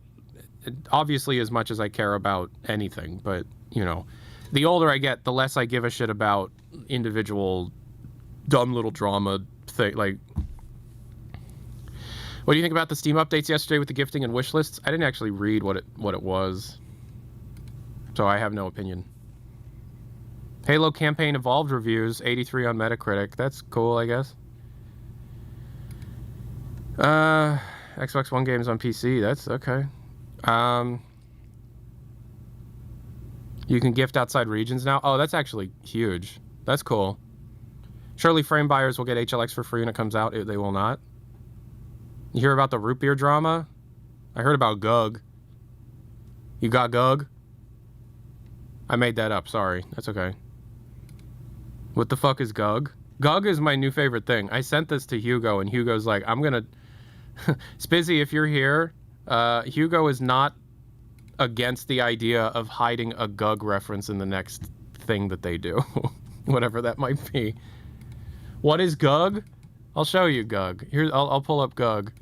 Speaker 1: obviously as much as I care about anything. But, the older I get, the less I give a shit about individual dumb little drama thing. Like, what do you think about the Steam updates yesterday with the gifting and wish lists? I didn't actually read what it was, so I have no opinion. Halo campaign evolved reviews, 83 on Metacritic. That's cool, I guess. Xbox One games on PC. That's okay. You can gift outside regions now. Oh, that's actually huge. That's cool. Surely frame buyers will get HLX for free when it comes out. They will not. You hear about the root beer drama? I heard about Gug. You got Gug? I made that up, sorry. That's okay. What the fuck is Gug? Gug is my new favorite thing. I sent this to Hugo, and Hugo's like, I'm gonna... Spizzy, if you're here, Hugo is not against the idea of hiding a Gug reference in the next thing that they do. Whatever that might be. What is Gug? I'll show you Gug. Here, I'll pull up Gug.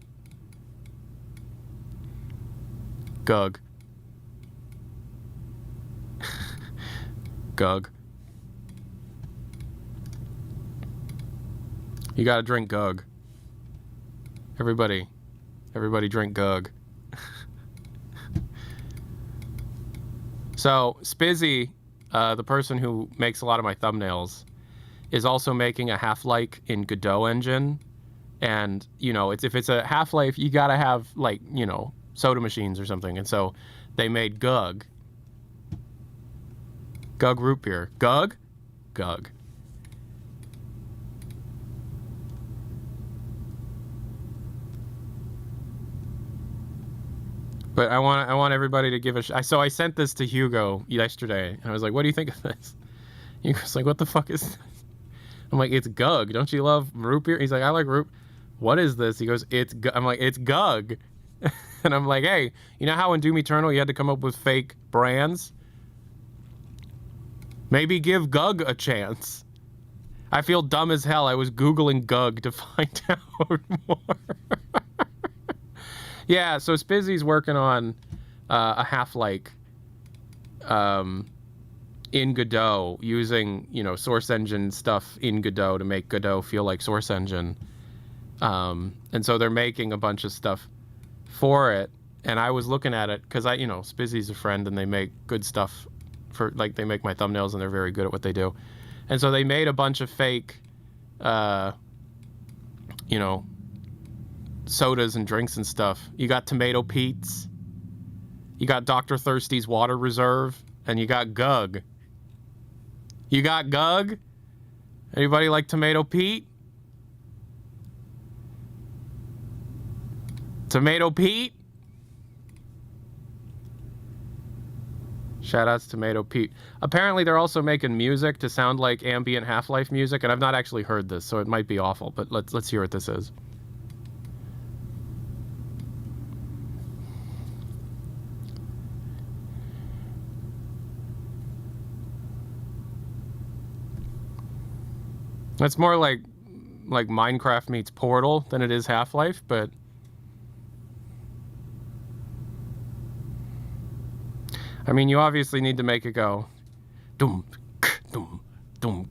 Speaker 1: Gug. Gug. You gotta drink Gug. Everybody drink Gug. So, Spizzy, the person who makes a lot of my thumbnails, is also making a Half-Life in Godot engine. And, you know, if it's a Half-Life, you gotta have, like, you know, soda machines or something. And so they made Gug. Gug root beer. Gug? Gug. But I want everybody to give a so I sent this to Hugo yesterday, and I was like, what do you think of this? He was like, what the fuck is this? I'm like, it's Gug. Don't you love root beer? He's like, I like root. What is this? He goes, I'm like, it's Gug. And I'm like, hey, you know how in Doom Eternal you had to come up with fake brands? Maybe give Gug a chance. I feel dumb as hell. I was Googling Gug to find out more. Yeah, so Spizzy's working on a Half-Life in Godot, using, you know, Source Engine stuff in Godot to make Godot feel like Source Engine. And so they're making a bunch of stuff for it. And I was looking at it because you know, Spizzy's a friend and they make good stuff for, like, they make my thumbnails and they're very good at what they do. And so they made a bunch of fake, you know, sodas and drinks and stuff. You got Tomato Pete's, you got Dr. Thirsty's Water Reserve, and you got Gug. You got Gug? Anybody like Tomato Pete? Tomato Pete? Shoutouts Tomato Pete. Apparently they're also making music to sound like ambient Half-Life music, and I've not actually heard this, so it might be awful, but let's hear what this is. It's more like Minecraft meets Portal than it is Half-Life, but I mean, you obviously need to make it go dum dum dum dum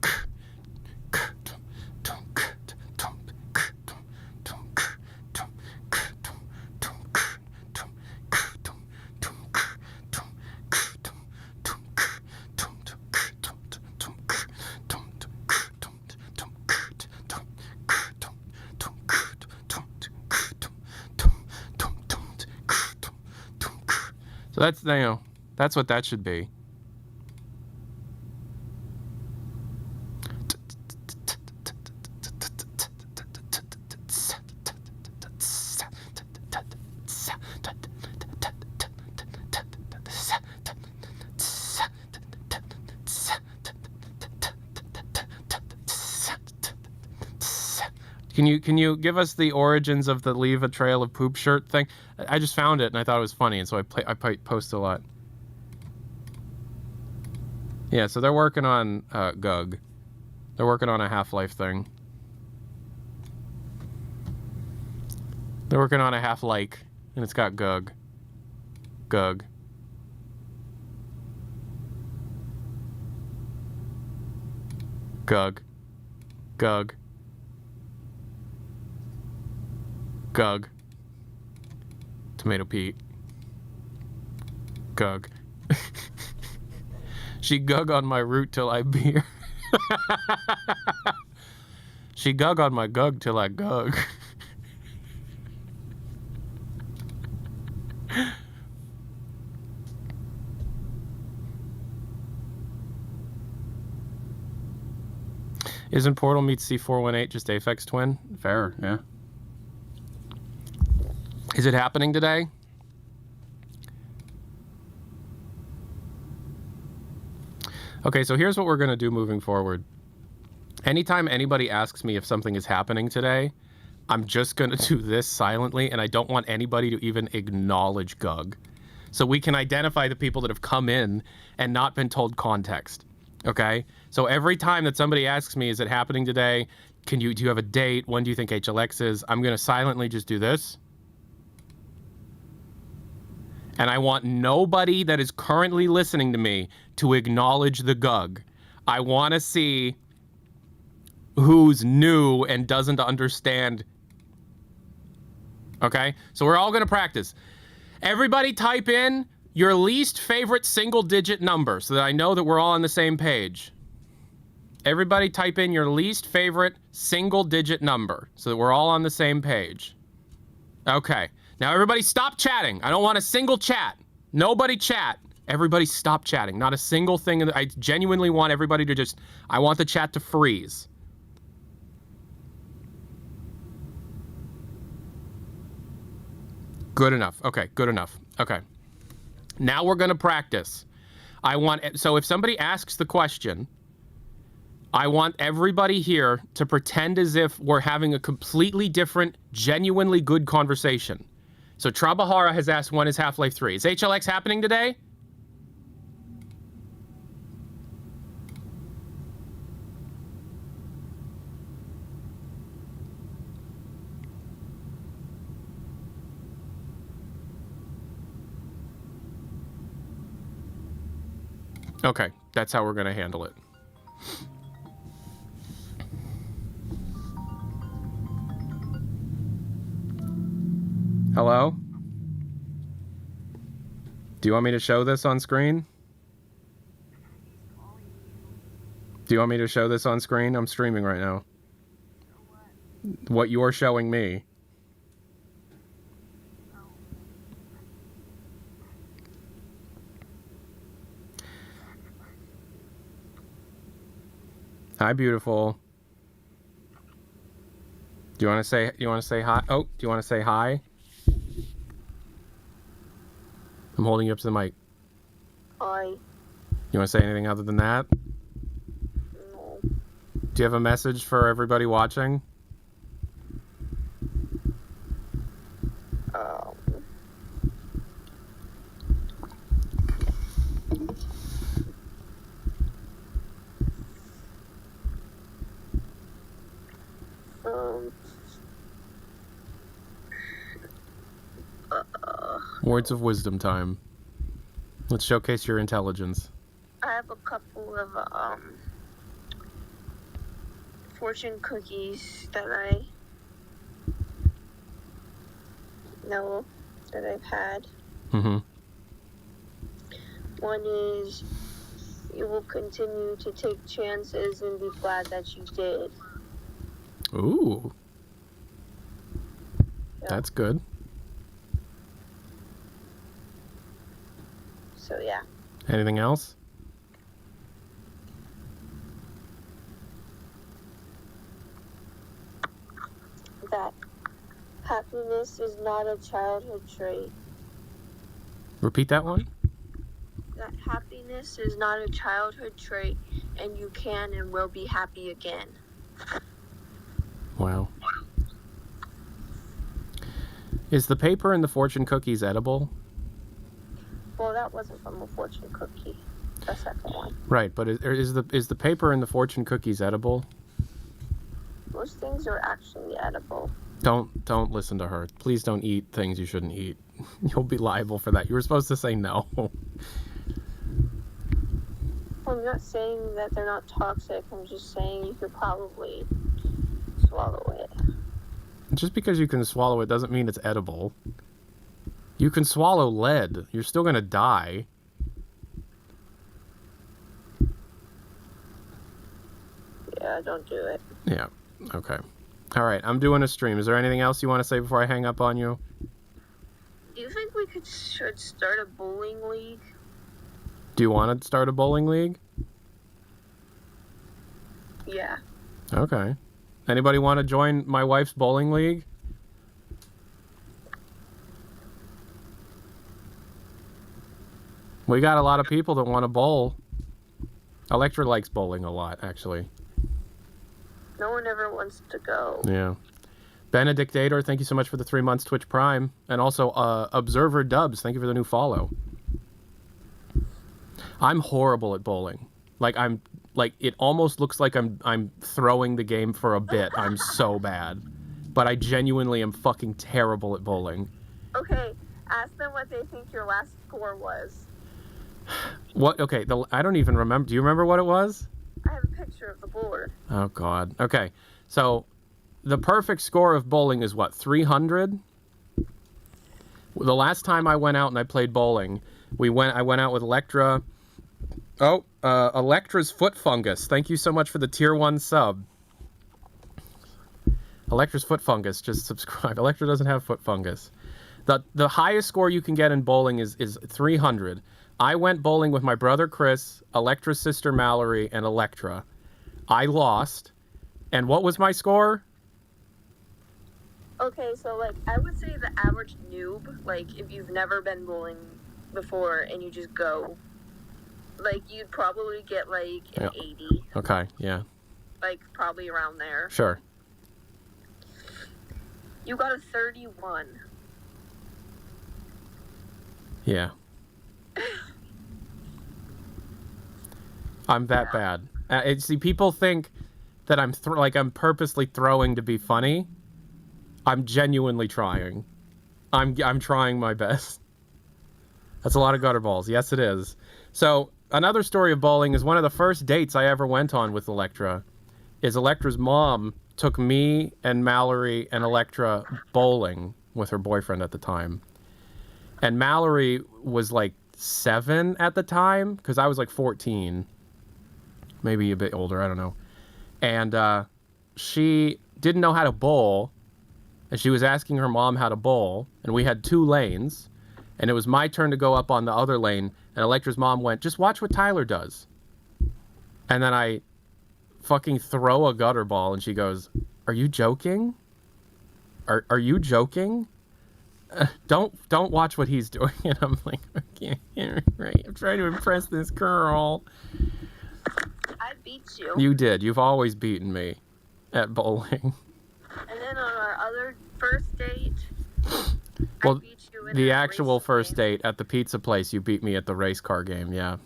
Speaker 1: So that's, you know, that's what that should be. Can you give us the origins of the leave a trail of poop shirt thing? I just found it and I thought it was funny, and so I post a lot. Yeah, so they're working on Gug. They're working on a Half-Life thing. They're working on a Half-Life, and it's got Gug. Gug. Gug. Gug. Gug. Tomato Pete. Gug. She gug on my root till I beer. She gug on my gug till I gug. Isn't Portal meets C418 just Aphex Twin? Fair, yeah. Is it happening today? Okay, so here's what we're going to do moving forward. Anytime anybody asks me if something is happening today, I'm just going to do this silently, and I don't want anybody to even acknowledge Gug. So we can identify the people that have come in and not been told context. Okay? So every time that somebody asks me, is it happening today? Do you have a date? When do you think HLX is? I'm going to silently just do this. And I want nobody that is currently listening to me to acknowledge the GUG. I want to see who's new and doesn't understand. Okay? So we're all going to practice. Everybody type in your least favorite single-digit number so that I know that we're all on the same page. Everybody type in your least favorite single-digit number so that we're all on the same page. Okay. Now everybody stop chatting. I don't want a single chat. Nobody chat. Everybody stop chatting. Not a single thing. I genuinely want everybody to just... I want the chat to freeze. Good enough. Okay, good enough. Okay. Now we're going to practice. So if somebody asks the question, I want everybody here to pretend as if we're having a completely different, genuinely good conversation. So Trabahara has asked, when is Half-Life 3? Is HLX happening today? Okay, that's how we're going to handle it. Hello? Do you want me to show this on screen? Do you want me to show this on screen? I'm streaming right now. What you're showing me. Hi, beautiful. Do you want to say hi? Oh, do you want to say hi? I'm holding you up to the mic.
Speaker 2: Hi.
Speaker 1: You want to say anything other than that?
Speaker 2: No.
Speaker 1: Do you have a message for everybody watching? Words of wisdom time. Let's showcase your intelligence.
Speaker 2: I have a couple of fortune cookies that I know that I've had.
Speaker 1: Mm-hmm.
Speaker 2: One is, you will continue to take chances and be glad that you did.
Speaker 1: Ooh.
Speaker 2: Yeah.
Speaker 1: That's good.
Speaker 2: So yeah.
Speaker 1: Anything else?
Speaker 2: That happiness is not a childhood trait.
Speaker 1: Repeat that one.
Speaker 2: That happiness is not a childhood trait, and you can and will be happy again.
Speaker 1: Wow. Is the paper in the fortune cookies edible?
Speaker 2: Well, that wasn't from a fortune cookie. The second one.
Speaker 1: Right, but is the paper in the fortune cookies edible?
Speaker 2: Most things are actually edible.
Speaker 1: Don't listen to her. Please don't eat things you shouldn't eat. You'll be liable for that. You were supposed to say no.
Speaker 2: I'm not saying that they're not toxic. I'm just saying you could probably swallow it.
Speaker 1: Just because you can swallow it doesn't mean it's edible. You can swallow lead. You're still gonna die.
Speaker 2: Yeah, don't do it.
Speaker 1: Yeah. Okay. All right. I'm doing a stream. Is there anything else you want to say before I hang up on you?
Speaker 2: Do you think we should start a bowling league?
Speaker 1: Do you want to start a bowling league?
Speaker 2: Yeah.
Speaker 1: Okay. Anybody want to join my wife's bowling league? We got a lot of people that want to bowl. Electra likes bowling a lot, actually.
Speaker 2: No one ever wants to go.
Speaker 1: Yeah. Benedict Dator, thank you so much for the 3 months Twitch Prime. And also, Observer Dubs, thank you for the new follow. I'm horrible at bowling. Like, I'm like it almost looks like I'm throwing the game for a bit. I'm so bad. But I genuinely am fucking terrible at bowling.
Speaker 2: Okay, ask them what they think your last score was.
Speaker 1: What? Okay, I don't even remember. Do you remember what it was?
Speaker 2: I have a picture of the board.
Speaker 1: Oh, God. Okay, so the perfect score of bowling is what, 300? The last time I went out and I played bowling, I went out with Electra. Oh, Electra's Foot Fungus. Thank you so much for the tier 1 sub. Electra's Foot Fungus, just subscribe. Electra doesn't have foot fungus. The highest score you can get in bowling is 300. I went bowling with my brother Chris, Electra's sister Mallory, and Electra. I lost. And what was my score?
Speaker 2: Okay, so, like, I would say the average noob, like, if you've never been bowling before and you just go, like, you'd probably get, like, an 80.
Speaker 1: Okay, yeah.
Speaker 2: Like, probably around there.
Speaker 1: Sure.
Speaker 2: You got a 31.
Speaker 1: Yeah. I'm that bad. See, people think that I'm I'm purposely throwing to be funny. I'm genuinely trying. I'm trying my best. That's a lot of gutter balls. Yes, it is. So another story of bowling is one of the first dates I ever went on with Electra. Is Electra's mom took me and Mallory and Electra bowling with her boyfriend at the time. And Mallory was like 7 at the time, because I was like 14. Maybe a bit older, I don't know. And she didn't know how to bowl, and she was asking her mom how to bowl, and we had 2 lanes, and it was my turn to go up on the other lane, and Electra's mom went, just watch what Tyler does. And then I fucking throw a gutter ball, and she goes, are you joking? Are you joking? Don't watch what he's doing. And I'm like, okay, right. I'm trying to impress this girl.
Speaker 2: I beat you.
Speaker 1: You did. You've always beaten me at bowling.
Speaker 2: And then on our other first date,
Speaker 1: well,
Speaker 2: I beat you in
Speaker 1: the
Speaker 2: a
Speaker 1: actual
Speaker 2: race
Speaker 1: first
Speaker 2: game.
Speaker 1: date at the pizza place, you beat me at the race car game, yeah.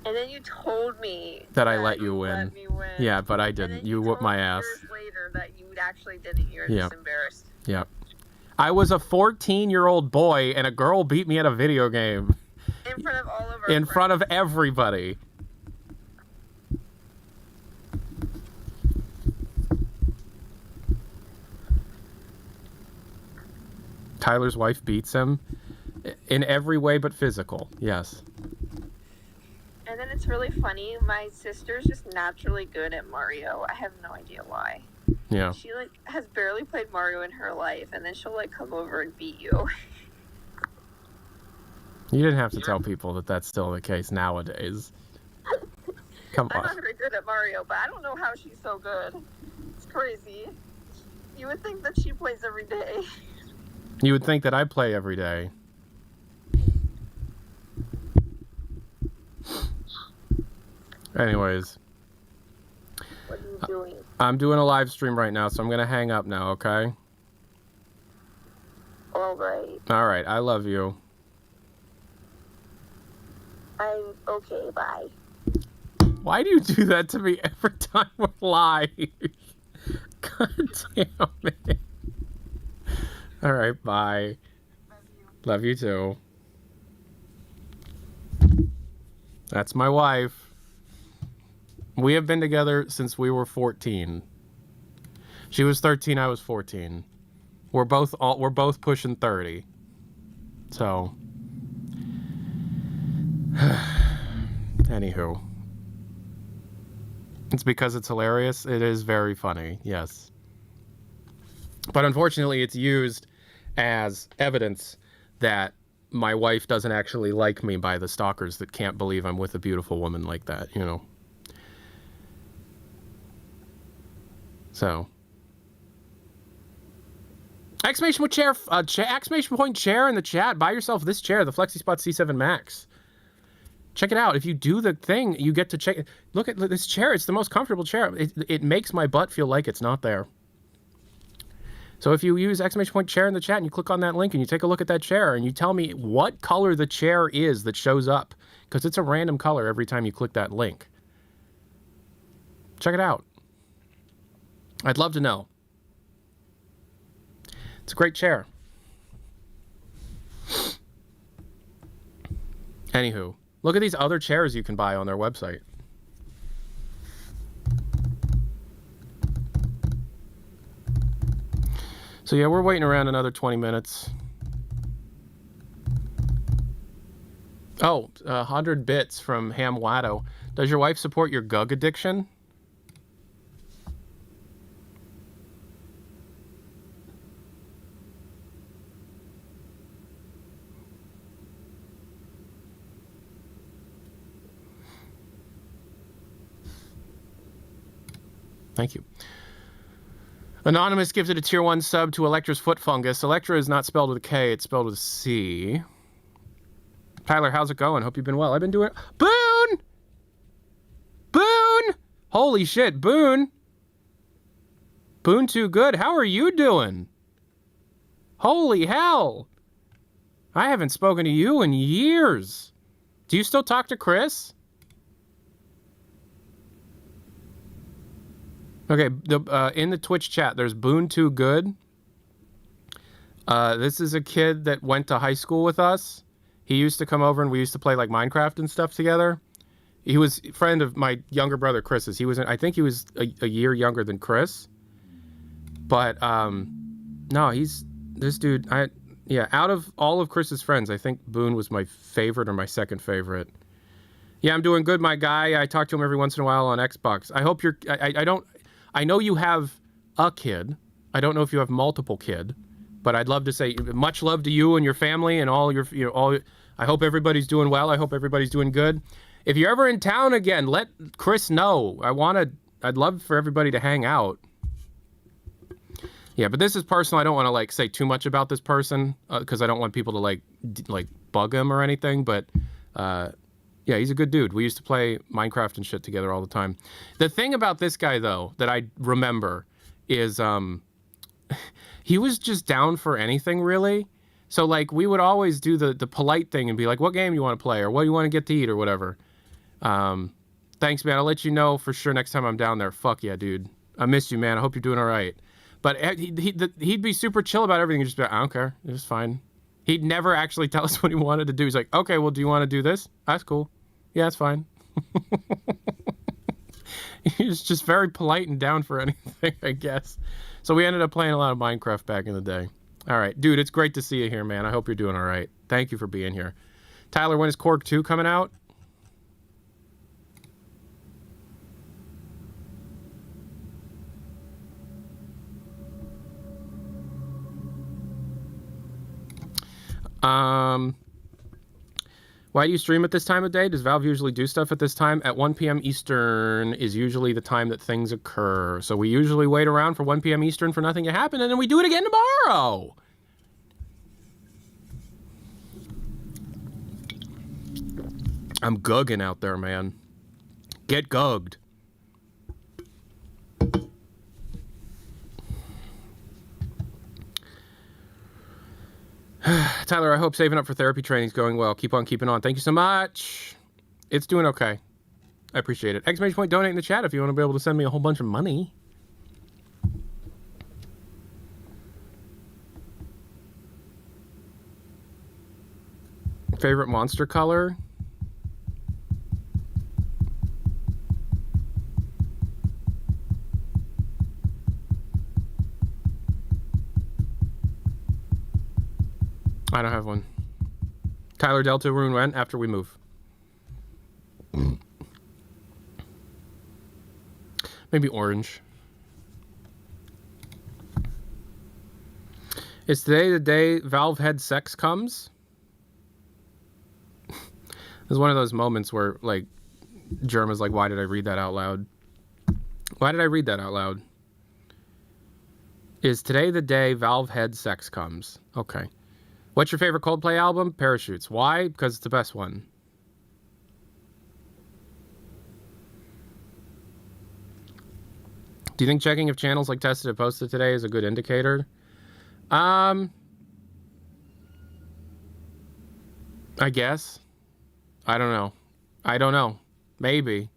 Speaker 2: And then you told me
Speaker 1: that I let you win.
Speaker 2: Let me win.
Speaker 1: Yeah, but I didn't. You whooped my ass.
Speaker 2: Years later that you actually didn't. You're just embarrassed.
Speaker 1: Yep. I was a 14-year-old boy, and a girl beat me at a video game.
Speaker 2: In front of all of our
Speaker 1: In
Speaker 2: friends.
Speaker 1: front of everybody. Tyler's wife beats him in every way but physical. Yes.
Speaker 2: And then it's really funny. My sister's just naturally good at Mario. I have no idea why.
Speaker 1: Yeah.
Speaker 2: She like has barely played Mario in her life, and then she'll like come over and beat you.
Speaker 1: You didn't have to tell people that that's still the case nowadays. Come
Speaker 2: I'm
Speaker 1: on.
Speaker 2: not very good at Mario, but I don't know how she's so good. It's crazy. You would think that she plays every day.
Speaker 1: You would think that I play every day. Anyways.
Speaker 2: What are you doing?
Speaker 1: I'm doing a live stream right now, so I'm going to hang up now, okay?
Speaker 2: All right.
Speaker 1: All right. I love you.
Speaker 2: I'm okay, bye.
Speaker 1: Why do you do that to me every time we're live? God damn it. All right, bye. Love you too. That's my wife. We have been together since we were 14. She was 13, I was 14. We're both pushing 30. So anywho. It's because it's hilarious. It is very funny, yes. But unfortunately, it's used as evidence that my wife doesn't actually like me by the stalkers that can't believe I'm with a beautiful woman like that, you know. So. Exclamation point chair in the chat. Buy yourself this chair, the FlexiSpot C7 Max. Check it out. If you do the thing, you get to check. Look at this chair. It's the most comfortable chair. It makes my butt feel like it's not there. So if you use !chair in the chat and you click on that link and you take a look at that chair and you tell me what color the chair is that shows up, because it's a random color every time you click that link. Check it out. I'd love to know. It's a great chair. Anywho, look at these other chairs you can buy on their website. So yeah, we're waiting around another 20 minutes. Oh, 100 bits from Ham Watto. Does your wife support your gug addiction? Thank you. Anonymous gives it a tier 1 sub to Electra's foot fungus. Electra is not spelled with a K, it's spelled with a C. Tyler, how's it going? Hope you've been well. I've been doing... Boone! Boone! Holy shit, Boone! Boone too good. How are you doing? Holy hell! I haven't spoken to you in years. Do you still talk to Chris? Okay, in the Twitch chat, there's Boone Too Good. This is a kid that went to high school with us. He used to come over and we used to play like Minecraft and stuff together. He was a friend of my younger brother Chris's. I think he was a year younger than Chris. But no, this dude. Out of all of Chris's friends, I think Boone was my favorite or my second favorite. Yeah, I'm doing good, my guy. I talk to him every once in a while on Xbox. I hope you're. I know you have a kid. I don't know if you have multiple kid, but I'd love to say much love to you and your family and all your, I hope everybody's doing well. I hope everybody's doing good. If you're ever in town again, let Chris know. I'd love for everybody to hang out. Yeah, but this is personal. I don't want to like say too much about this person because I don't want people to like bug him or anything, but yeah, he's a good dude. We used to play Minecraft and shit together all the time. The thing about this guy, though, that I remember is he was just down for anything, really. So, like, we would always do the polite thing and be like, what game do you want to play? Or what do you want to get to eat or whatever. Thanks, man. I'll let you know for sure next time I'm down there. Fuck yeah, dude. I missed you, man. I hope you're doing all right. But he'd be super chill about everything and just be like, I don't care. It's fine. He'd never actually tell us what he wanted to do. He's like, okay, well, do you want to do this? That's cool. Yeah, that's fine. He's just very polite and down for anything, I guess. So we ended up playing a lot of Minecraft back in the day. All right, dude, it's great to see you here, man. I hope you're doing all right. Thank you for being here. Tyler, when is Korg 2 coming out? Why do you stream at this time of day? Does Valve usually do stuff at this time? At 1 p.m. Eastern is usually the time that things occur. So we usually wait around for 1 p.m. Eastern for nothing to happen, and then we do it again tomorrow. I'm gugging out there, man. Get gugged. Tyler, I hope saving up for therapy training is going well. Keep on keeping on. Thank you so much. It's doing okay. I appreciate it. Exclamation point donate in the chat if you want to be able to send me a whole bunch of money. Favorite monster color? I don't have one. Tyler Delta Rune when? After we move. Maybe orange. Is today the day Valve head sex comes? There's one of those moments where, like, Germa's like, why did I read that out loud? Why did I read that out loud? Is today the day Valve head sex comes? Okay. What's your favorite Coldplay album? Parachutes. Why? Because it's the best one. Do you think checking if channels like Tested have posted today is a good indicator? I guess. I don't know. I don't know. Maybe.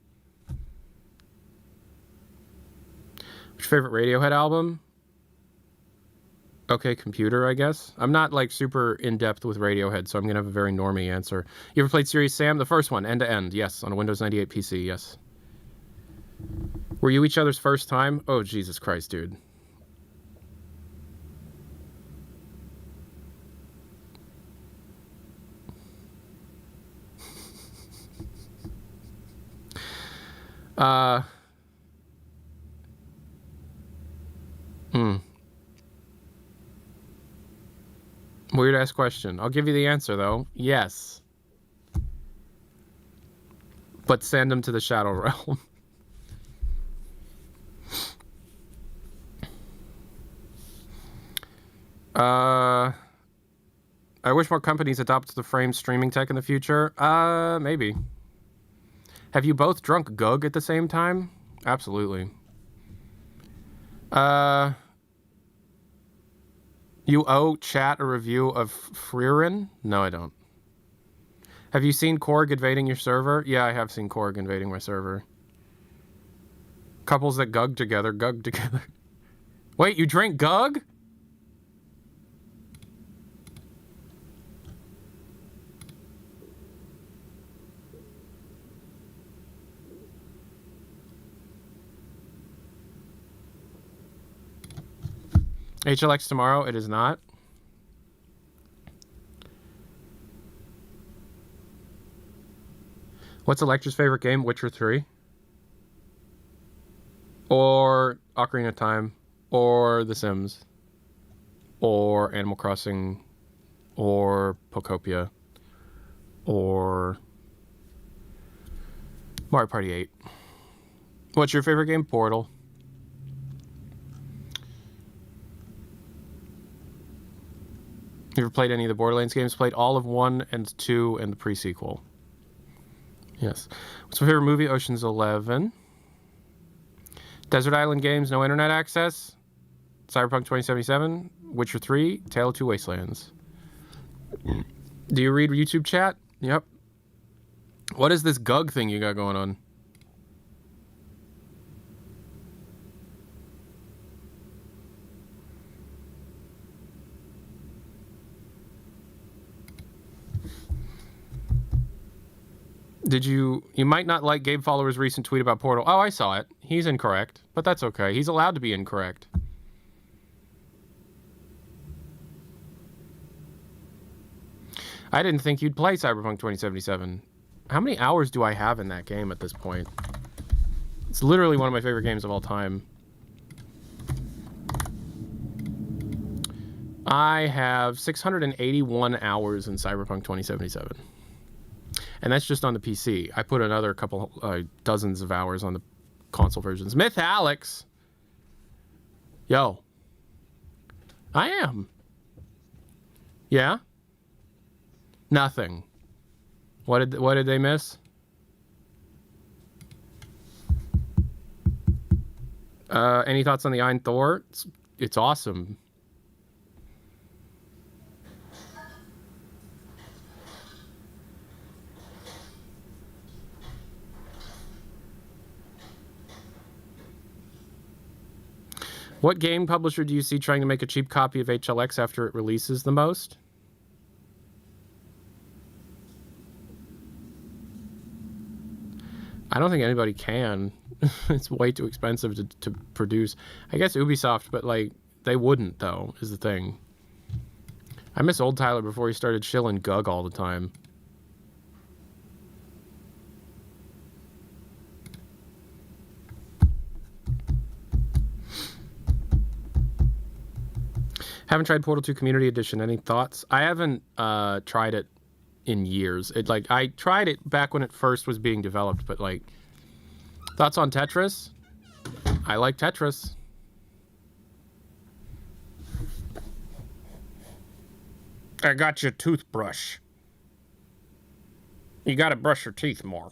Speaker 1: What's your favorite Radiohead album? Okay, Computer, I guess. I'm not like super in-depth with Radiohead, so I'm going to have a very normie answer. You ever played Serious Sam? The first one, end to end. Yes, on a Windows 98 PC, yes. Were you each other's first time? Oh, Jesus Christ, dude. Weird ass question. I'll give you the answer though. Yes. But send him to the Shadow Realm. I wish more companies adopt the frame streaming tech in the future. Maybe. Have you both drunk Gug at the same time? Absolutely. You owe chat a review of Freerin? No, I don't. Have you seen Korg invading your server? Yeah, I have seen Korg invading my server. Couples that gug together. Wait, you drink Gug? HLX tomorrow? It is not. What's Electra's favorite game? Witcher 3? Or Ocarina of Time? Or The Sims? Or Animal Crossing? Or Pokopia? Or Mario Party 8? What's your favorite game? Portal. You ever played any of the Borderlands games? Played all of 1 and 2 and the pre-sequel. Yes. What's my favorite movie? Ocean's 11. Desert Island Games, no internet access. Cyberpunk 2077. Witcher 3. Tale of Two Wastelands. Do you read YouTube chat? Yep. What is this Gug thing you got going on? Did you might not like Gabe Follower's recent tweet about Portal. Oh, I saw it. He's incorrect, but that's okay. He's allowed to be incorrect. I didn't think you'd play Cyberpunk 2077. How many hours do I have in that game at this point? It's literally one of my favorite games of all time. I have 681 hours in Cyberpunk 2077. And that's just on the PC. I put another couple, dozens of hours on the console versions. Myth Alex! Yo. I am. Yeah? Nothing. What did they miss? Any thoughts on the Ein Thor? It's awesome. What game publisher do you see trying to make a cheap copy of HLX after it releases the most? I don't think anybody can. It's way too expensive to produce. I guess Ubisoft, but like they wouldn't though, is the thing. I miss old Tyler before he started shilling Gug all the time. Haven't tried Portal 2 Community Edition. Any thoughts? I haven't tried it in years. I tried it back when it first was being developed, but like thoughts on Tetris? I like Tetris. I got your toothbrush. You gotta brush your teeth more.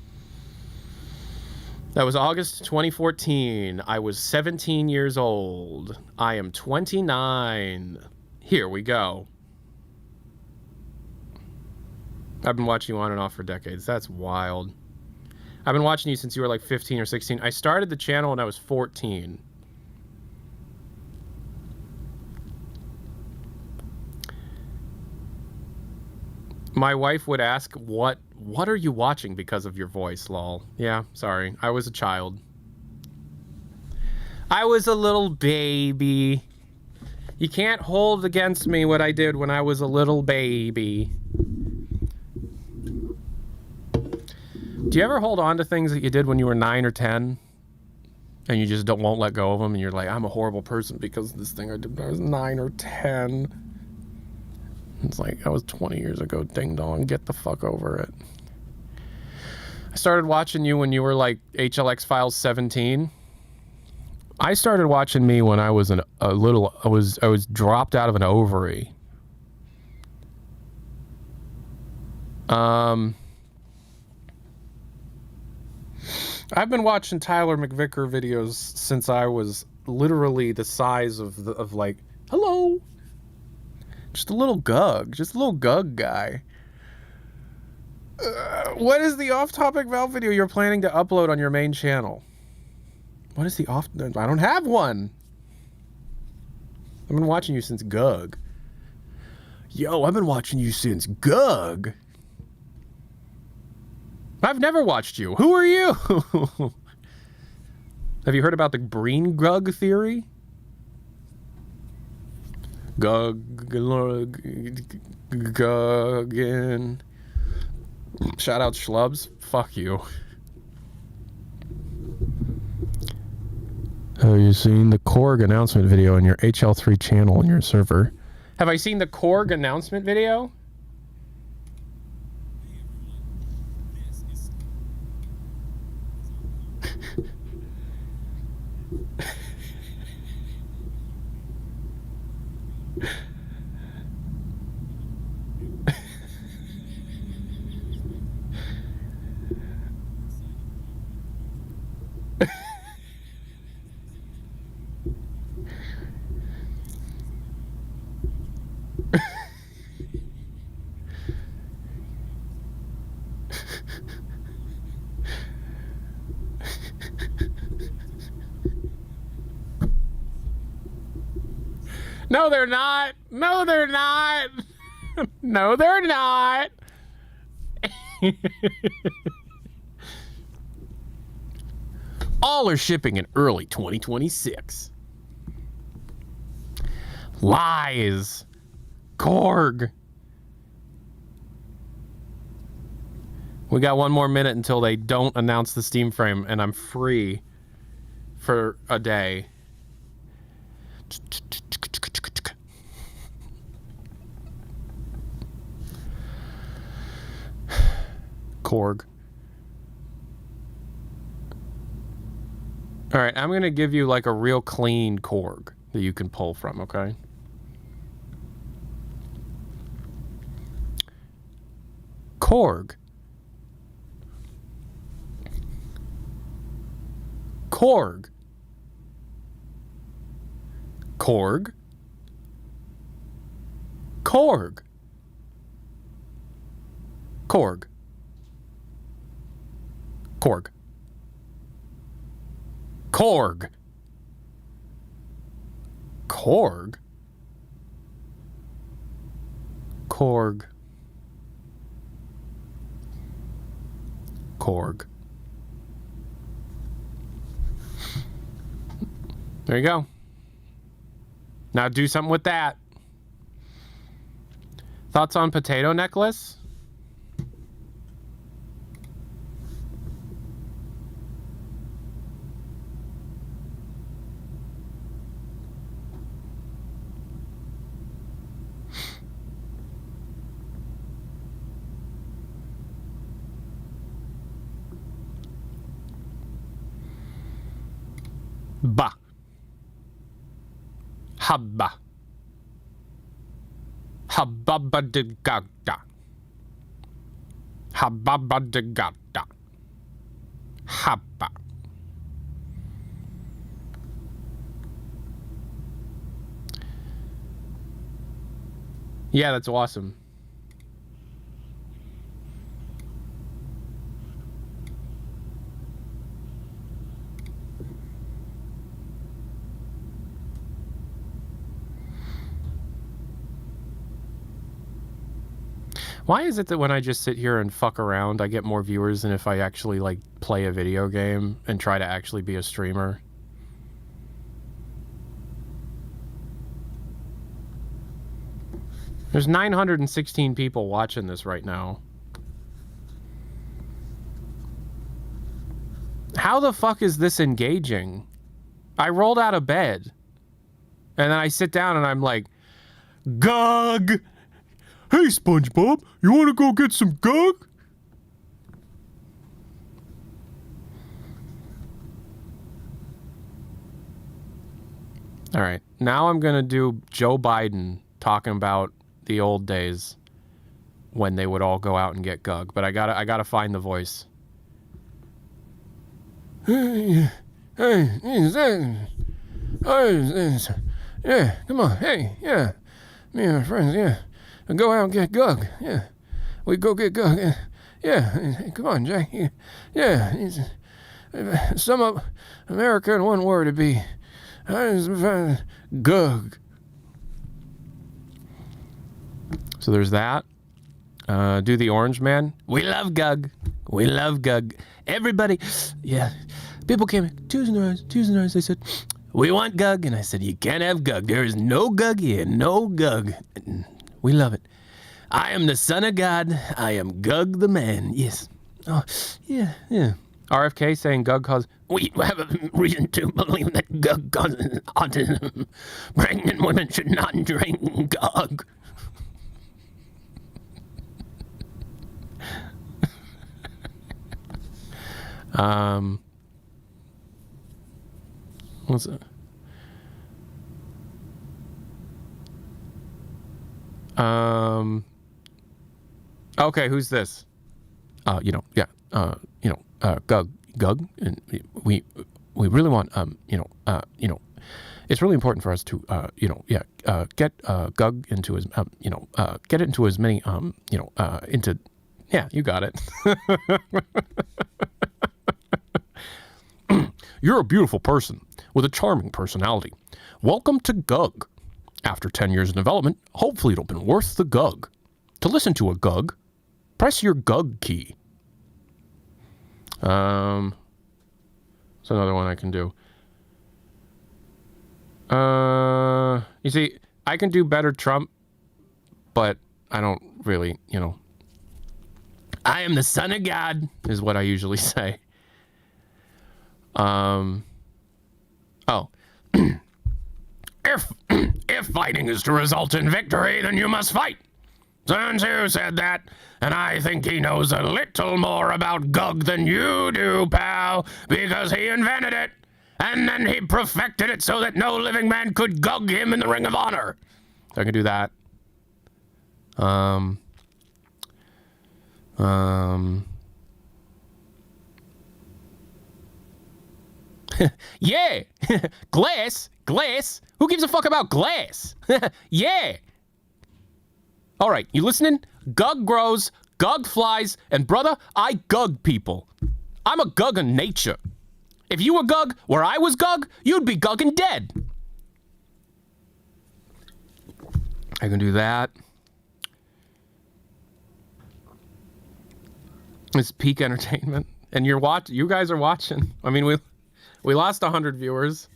Speaker 1: That was August 2014. I was 17 years old. I am 29. Here we go. I've been watching you on and off for decades. That's wild. I've been watching you since you were like 15 or 16. I started the channel when I was 14. My wife would ask, what are you watching because of your voice, lol. Yeah, sorry. I was a child. I was a little baby. You can't hold against me what I did when I was a little baby. Do you ever hold on to things that you did when you were 9 or 10? And you just won't let go of them, and you're like, I'm a horrible person because of this thing I did when I was 9 or 10. It's like, that was 20 years ago, ding dong, get the fuck over it. I started watching you when you were like HLX Files 17. I started watching me when I was I was dropped out of an ovary. I've been watching Tyler McVicker videos since I was literally the size of like, hello. Just a little gug guy. What is the off-topic Valve video you're planning to upload on your main channel? What is the off... I don't have one. I've been watching you since Gug. Yo, I've been watching you since Gug. I've never watched you. Who are you? Have you heard about the green Gug theory? Guggin. Shout out Schlubs. Fuck you. Have you seen the Korg announcement video on your HL3 channel on your server? Have I seen the Korg announcement video? No, they're not. No, they're not. No, they're not. All are shipping in early 2026. Lies. Korg. We got one more minute until they don't announce the Steam frame, and I'm free for a day. Korg. All right, I'm going to give you like a real clean Korg that you can pull from, okay? Korg. Korg. Korg. Korg. Korg. Korg. Korg. Korg. Korg. Korg. There you go. Now do something with that. Thoughts on potato necklace? Ba. Habba. Hababa de gada. Hababa de gada. Habba. Yeah, that's awesome. Why is it that when I just sit here and fuck around, I get more viewers than if I actually, like, play a video game and try to actually be a streamer? There's 916 people watching this right now. How the fuck is this engaging? I rolled out of bed. And then I sit down and I'm like, Gug! Hey, SpongeBob, you want to go get some Gug? All right, now I'm going to do Joe Biden talking about the old days when they would all go out and get Gug, but I gotta find the voice. Yeah, come on, hey, yeah, me and my friends, yeah, go out and get Gug, yeah, we go get Gug, yeah, come on, Jack, yeah, sum up America in one word, it'd be Gug. So there's that. Do the Orange Man. We love Gug. We love Gug. Everybody, yeah. People came in, Tuesday nights, they said, we want Gug. And I said, you can't have Gug. There is no Gug here. No Gug. We love it. I am the son of God. I am Gug the man. Yes. Oh, yeah, yeah. RFK saying Gug causes... We have a reason to believe that Gug causes autism. Pregnant women should not drink Gug. What's it? Okay, who's this? Gug, and we really want, it's really important for us to, get Gug into his, get it into as many, into, yeah, you got it. You're a beautiful person with a charming personality. Welcome to Gug. After 10 years of development, hopefully it'll be worth the Gug. To listen to a Gug, press your Gug key. It's another one I can do. You see, I can do better Trump, but I don't really, I am the son of God, is what I usually say. If fighting is to result in victory, then you must fight. Sun Tzu said that, and I think he knows a little more about Gug than you do, pal, because he invented it, and then he perfected it so that no living man could Gug him in the Ring of Honor. So I can do that. Yeah, glass. Who gives a fuck about glass? Yeah. All right, you listening? Gug grows, Gug flies, and brother, I Gug people. I'm a Gug in nature. If you were Gug where I was Gug, you'd be Gugging dead. I can do that. It's peak entertainment, and you guys are watching. I mean, we lost 100 viewers.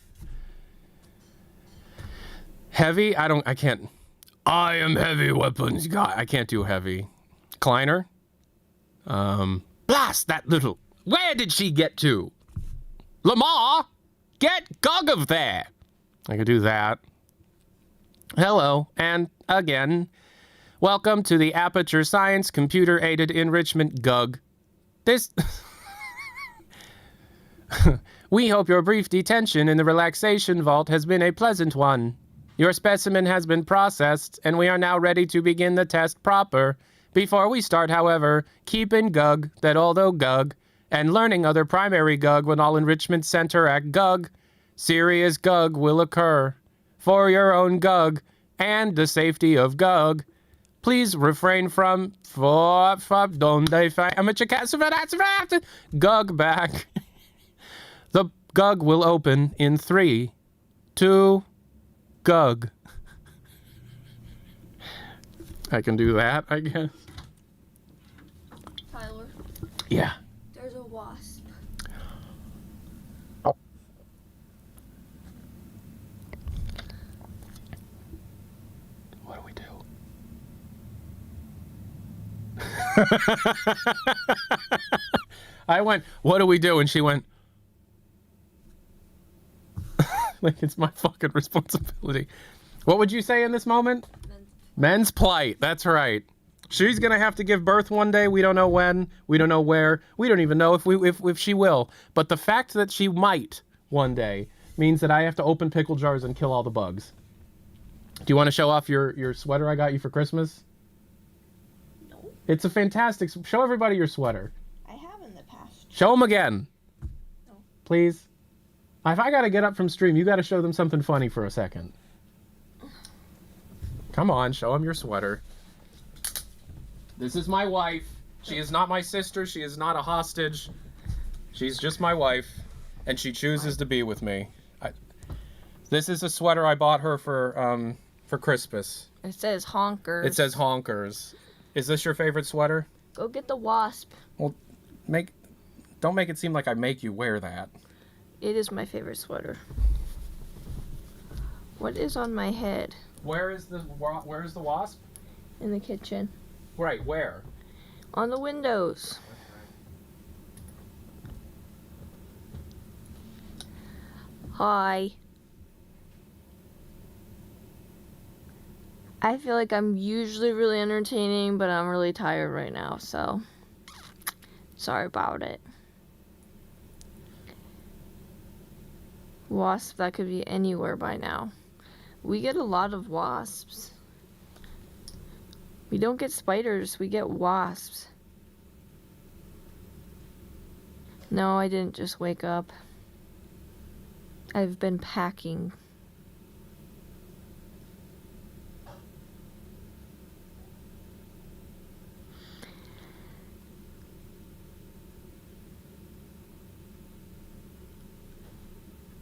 Speaker 1: Heavy? I can't. I am heavy weapons guy. I can't do heavy. Kleiner? Blast that little... Where did she get to? Lamar? Get Gug of there. I could do that. Hello, and again, welcome to the Aperture Science Computer Aided Enrichment Gug. This... We hope your brief detention in the relaxation vault has been a pleasant one. Your specimen has been processed, and we are now ready to begin the test proper. Before we start, however, keep in Gug that although Gug, and learning other primary Gug when all enrichment center at Gug, serious Gug will occur. For your own Gug, and the safety of Gug, Please refrain from donde Gug back. The Gug will open in 3, 2, Gug. I can do that, I guess.
Speaker 3: Tyler,
Speaker 1: Yeah.
Speaker 3: there's a wasp.
Speaker 1: What do we do? I went, what do we do? And she went, like it's my fucking responsibility. What would you say in this moment? Men's plight. That's right. She's gonna have to give birth one day. We don't know when. We don't know where. We don't even know if she will. But the fact that she might one day means that I have to open pickle jars and kill all the bugs. Do you want to show off your sweater I got you for Christmas?
Speaker 3: No.
Speaker 1: It's a fantastic. Show everybody your sweater.
Speaker 3: I have in the past.
Speaker 1: Show them again.
Speaker 3: No.
Speaker 1: Please. If I gotta get up from stream, you gotta show them something funny for a second. Come on, show them your sweater. This is my wife. She is not my sister. She is not a hostage. She's just my wife, and she chooses to be with me. This is a sweater I bought her for Christmas.
Speaker 3: It says honkers.
Speaker 1: It says honkers. Is this your favorite sweater?
Speaker 3: Go get the wasp.
Speaker 1: Well, don't make it seem like I make you wear that.
Speaker 3: It is my favorite sweater. What is on my head?
Speaker 1: Where is the wasp?
Speaker 3: In the kitchen.
Speaker 1: Right, where?
Speaker 3: On the windows. Hi. I feel like I'm usually really entertaining, but I'm really tired right now, so sorry about it. Wasp, that could be anywhere by now. We get a lot of wasps. We don't get spiders, we get wasps. No, I didn't just wake up. I've been packing.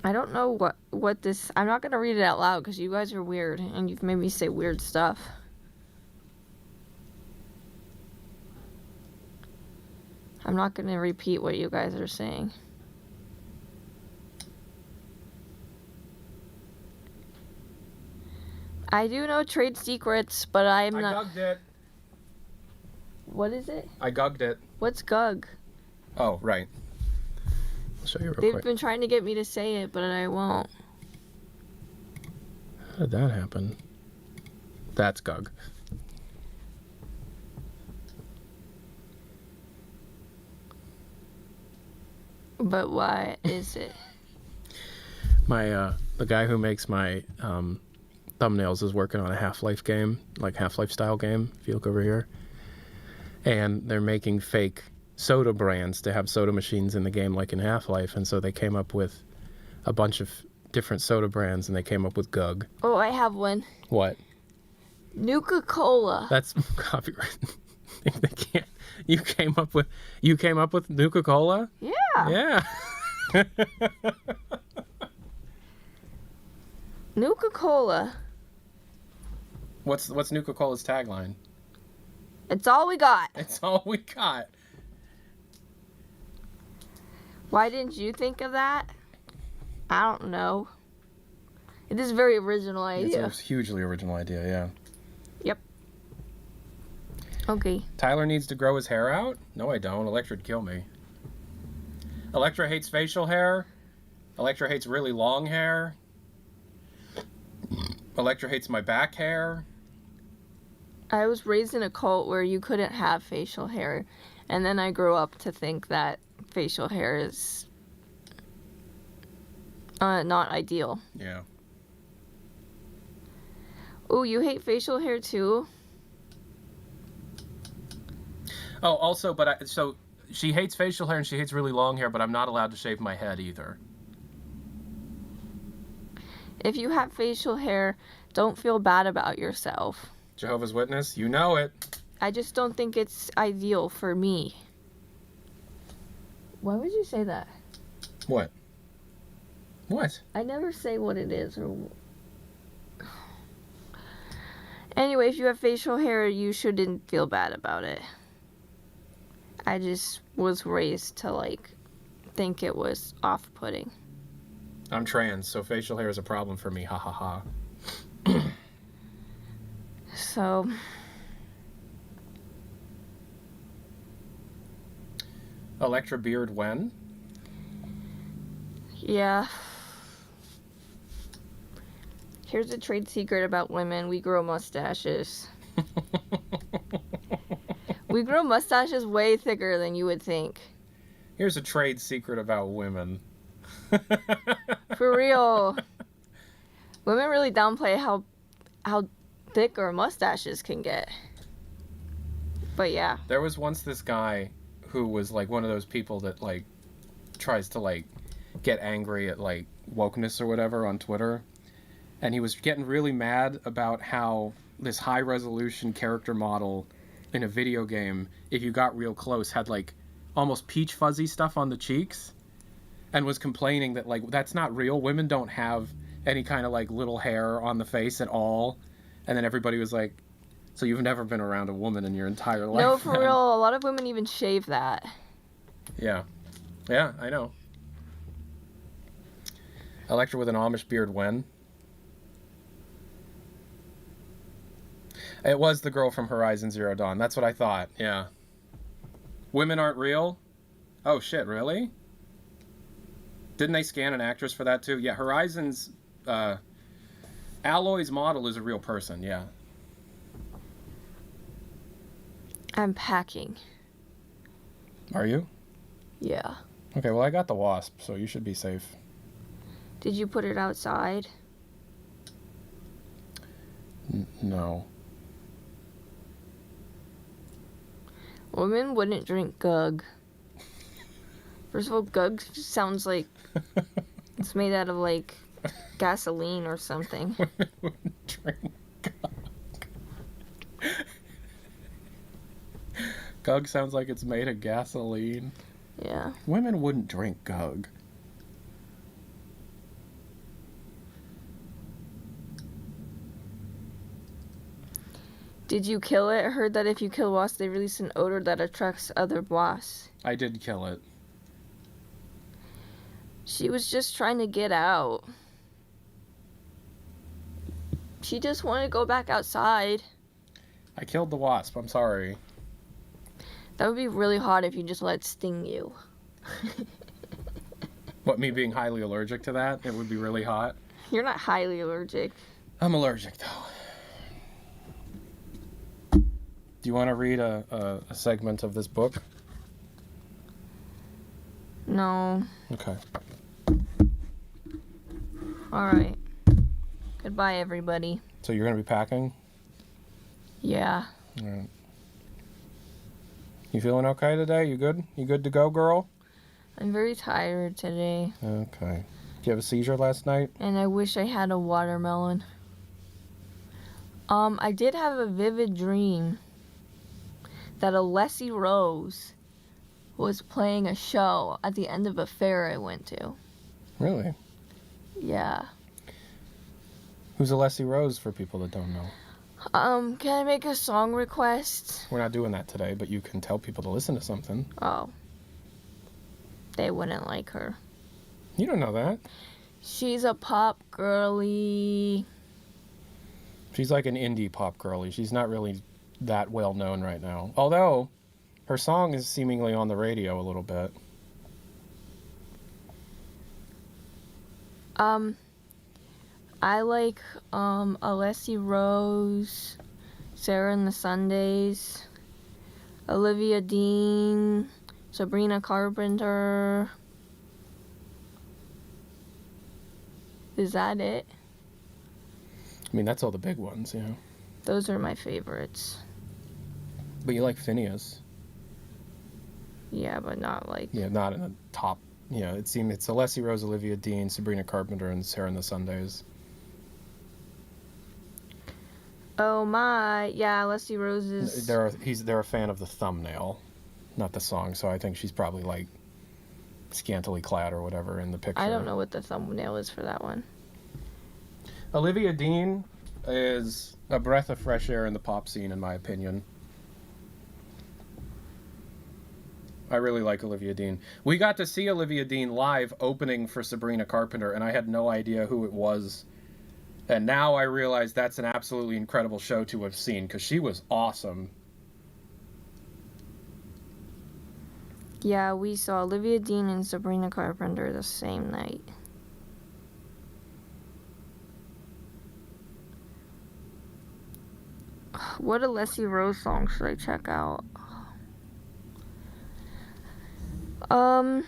Speaker 3: I don't know what this... I'm not going to read it out loud because you guys are weird and you've made me say weird stuff. I'm not going to repeat what you guys are saying. I do know trade secrets, but I'm not...
Speaker 1: I gugged it.
Speaker 3: What is it?
Speaker 1: I gugged it.
Speaker 3: What's gug?
Speaker 1: Oh, right. I'll show you real
Speaker 3: They've
Speaker 1: quick.
Speaker 3: been trying to get me to say it, but I won't.
Speaker 1: How did that happen? That's gug.
Speaker 3: But what is it?
Speaker 1: My the guy who makes my thumbnails is working on a Half-Life game, like Half-Life style game, if you look over here. And they're making fake soda brands to have soda machines in the game like in Half-Life, and so they came up with a bunch of different soda brands and they came up with Gug.
Speaker 3: Oh, I have one.
Speaker 1: What?
Speaker 3: Nuka-Cola.
Speaker 1: That's copyright. They can't. You came up with Nuka-Cola?
Speaker 3: Yeah.
Speaker 1: Yeah.
Speaker 3: Nuka-Cola.
Speaker 1: What's Nuka-Cola's tagline?
Speaker 3: It's all we got.
Speaker 1: It's all we got.
Speaker 3: Why didn't you think of that? I don't know. It is a very original idea.
Speaker 1: It's a hugely original idea, yeah.
Speaker 3: Yep. Okay.
Speaker 1: Tyler needs to grow his hair out? No, I don't. Electra'd kill me. Electra hates facial hair. Electra hates really long hair. Electra hates my back hair.
Speaker 3: I was raised in a cult where you couldn't have facial hair, and then I grew up to think that facial hair is not ideal.
Speaker 1: Yeah.
Speaker 3: Oh, you hate facial hair too?
Speaker 1: Oh, also, so she hates facial hair and she hates really long hair, but I'm not allowed to shave my head either.
Speaker 3: If you have facial hair, don't feel bad about yourself.
Speaker 1: Jehovah's Witness? You know it.
Speaker 3: I just don't think it's ideal for me. Why would you say that?
Speaker 1: What? What?
Speaker 3: I never say what it is or... Anyway, if you have facial hair, you shouldn't feel bad about it. I just was raised to, like, think it was off-putting.
Speaker 1: I'm trans, so facial hair is a problem for me. Ha ha ha.
Speaker 3: So...
Speaker 1: Electra beard when?
Speaker 3: Yeah. Here's a trade secret about women. We grow mustaches. We grow mustaches way thicker than you would think.
Speaker 1: Here's a trade secret about women.
Speaker 3: For real. Women really downplay how thick our mustaches can get. But yeah.
Speaker 1: There was once this guy who was like one of those people that like tries to like get angry at like wokeness or whatever on Twitter. And he was getting really mad about how this high resolution character model in a video game, if you got real close, had like almost peach fuzzy stuff on the cheeks, and was complaining that like that's not real. Women don't have any kind of like little hair on the face at all. And then everybody was like, so you've never been around a woman in your entire life?
Speaker 3: No, for real. A lot of women even shave that.
Speaker 1: Yeah. Yeah, I know. Electra with an Amish beard when? It was the girl from Horizon Zero Dawn. That's what I thought, yeah. Women aren't real? Oh, shit, really? Didn't they scan an actress for that, too? Yeah, Horizon's... Alloy's model is a real person, yeah.
Speaker 3: I'm packing.
Speaker 1: Are you?
Speaker 3: Yeah.
Speaker 1: Okay, well, I got the wasp, so you should be safe.
Speaker 3: Did you put it outside?
Speaker 1: No.
Speaker 3: Women wouldn't drink Gug. First of all, Gug sounds like it's made out of, like, gasoline or something.
Speaker 1: Women wouldn't drink Gug. Gug sounds like it's made of gasoline.
Speaker 3: Yeah.
Speaker 1: Women wouldn't drink Gug.
Speaker 3: Did you kill it? I heard that if you kill wasps, they release an odor that attracts other wasps.
Speaker 1: I did kill it.
Speaker 3: She was just trying to get out. She just wanted to go back outside.
Speaker 1: I killed the wasp. I'm sorry.
Speaker 3: That would be really hot if you just let it sting you.
Speaker 1: What, me being highly allergic to that? It would be really hot?
Speaker 3: You're not highly allergic.
Speaker 1: I'm allergic, though. Do you want to read a segment of this book?
Speaker 3: No.
Speaker 1: Okay.
Speaker 3: Alright. Goodbye, everybody.
Speaker 1: So you're going to be packing?
Speaker 3: Yeah.
Speaker 1: All right. You feeling okay today? You good? You good to go, girl?
Speaker 3: I'm very tired today.
Speaker 1: Okay. Did you have a seizure last night?
Speaker 3: And I wish I had a watermelon. I did have a vivid dream that Alessi Rose was playing a show at the end of a fair I went to.
Speaker 1: Really?
Speaker 3: Yeah.
Speaker 1: Who's Alessi Rose, for people that don't know?
Speaker 3: Can I make a song request?
Speaker 1: We're not doing that today, but you can tell people to listen to something.
Speaker 3: Oh. They wouldn't like her.
Speaker 1: You don't know that.
Speaker 3: She's a pop girly.
Speaker 1: She's like an indie pop girly. She's not really that well known right now. Although, her song is seemingly on the radio a little bit.
Speaker 3: I like, Alessi Rose, Sarah and the Sundays, Olivia Dean, Sabrina Carpenter. Is that it?
Speaker 1: I mean, that's all the big ones, yeah.
Speaker 3: Those are my favorites.
Speaker 1: But you like Phineas.
Speaker 3: Yeah, but not like...
Speaker 1: Yeah, not in the top. Yeah, it's Alessi Rose, Olivia Dean, Sabrina Carpenter, and Sarah and the Sundays.
Speaker 3: Oh my, yeah, Leslie Rose is.
Speaker 1: They're a fan of the thumbnail, not the song. So I think she's probably like scantily clad or whatever in the picture.
Speaker 3: I don't know what the thumbnail is for that one.
Speaker 1: Olivia Dean is a breath of fresh air in the pop scene, in my opinion. I really like Olivia Dean. We got to see Olivia Dean live opening for Sabrina Carpenter, and I had no idea who it was. And now I realize that's an absolutely incredible show to have seen, because she was awesome.
Speaker 3: Yeah, we saw Olivia Dean and Sabrina Carpenter the same night. What a Leslie Rose song should I check out? I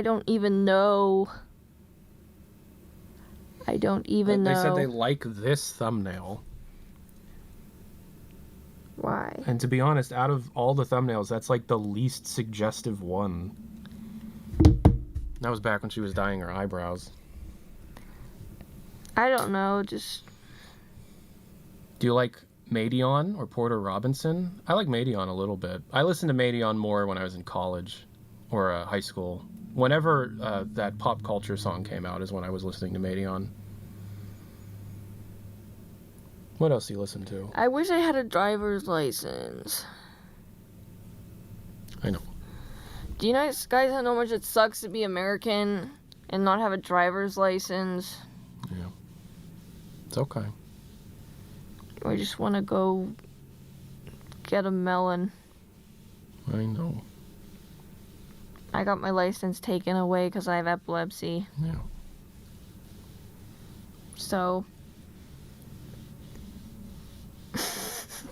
Speaker 3: don't even know. I don't even know.
Speaker 1: They said they like this thumbnail.
Speaker 3: Why?
Speaker 1: And to be honest, out of all the thumbnails, that's like the least suggestive one. That was back when she was dyeing her eyebrows.
Speaker 3: I don't know, just...
Speaker 1: Do you like Madeon or Porter Robinson? I like Madeon a little bit. I listened to Madeon more when I was in college or high school. Whenever that pop culture song came out is when I was listening to Madeon. What else do you listen to?
Speaker 3: I wish I had a driver's license.
Speaker 1: I know.
Speaker 3: Do you guys know how much it sucks to be American and not have a driver's license?
Speaker 1: Yeah. It's okay.
Speaker 3: I just want to go get a melon.
Speaker 1: I know.
Speaker 3: I got my license taken away because I have epilepsy.
Speaker 1: Yeah.
Speaker 3: So,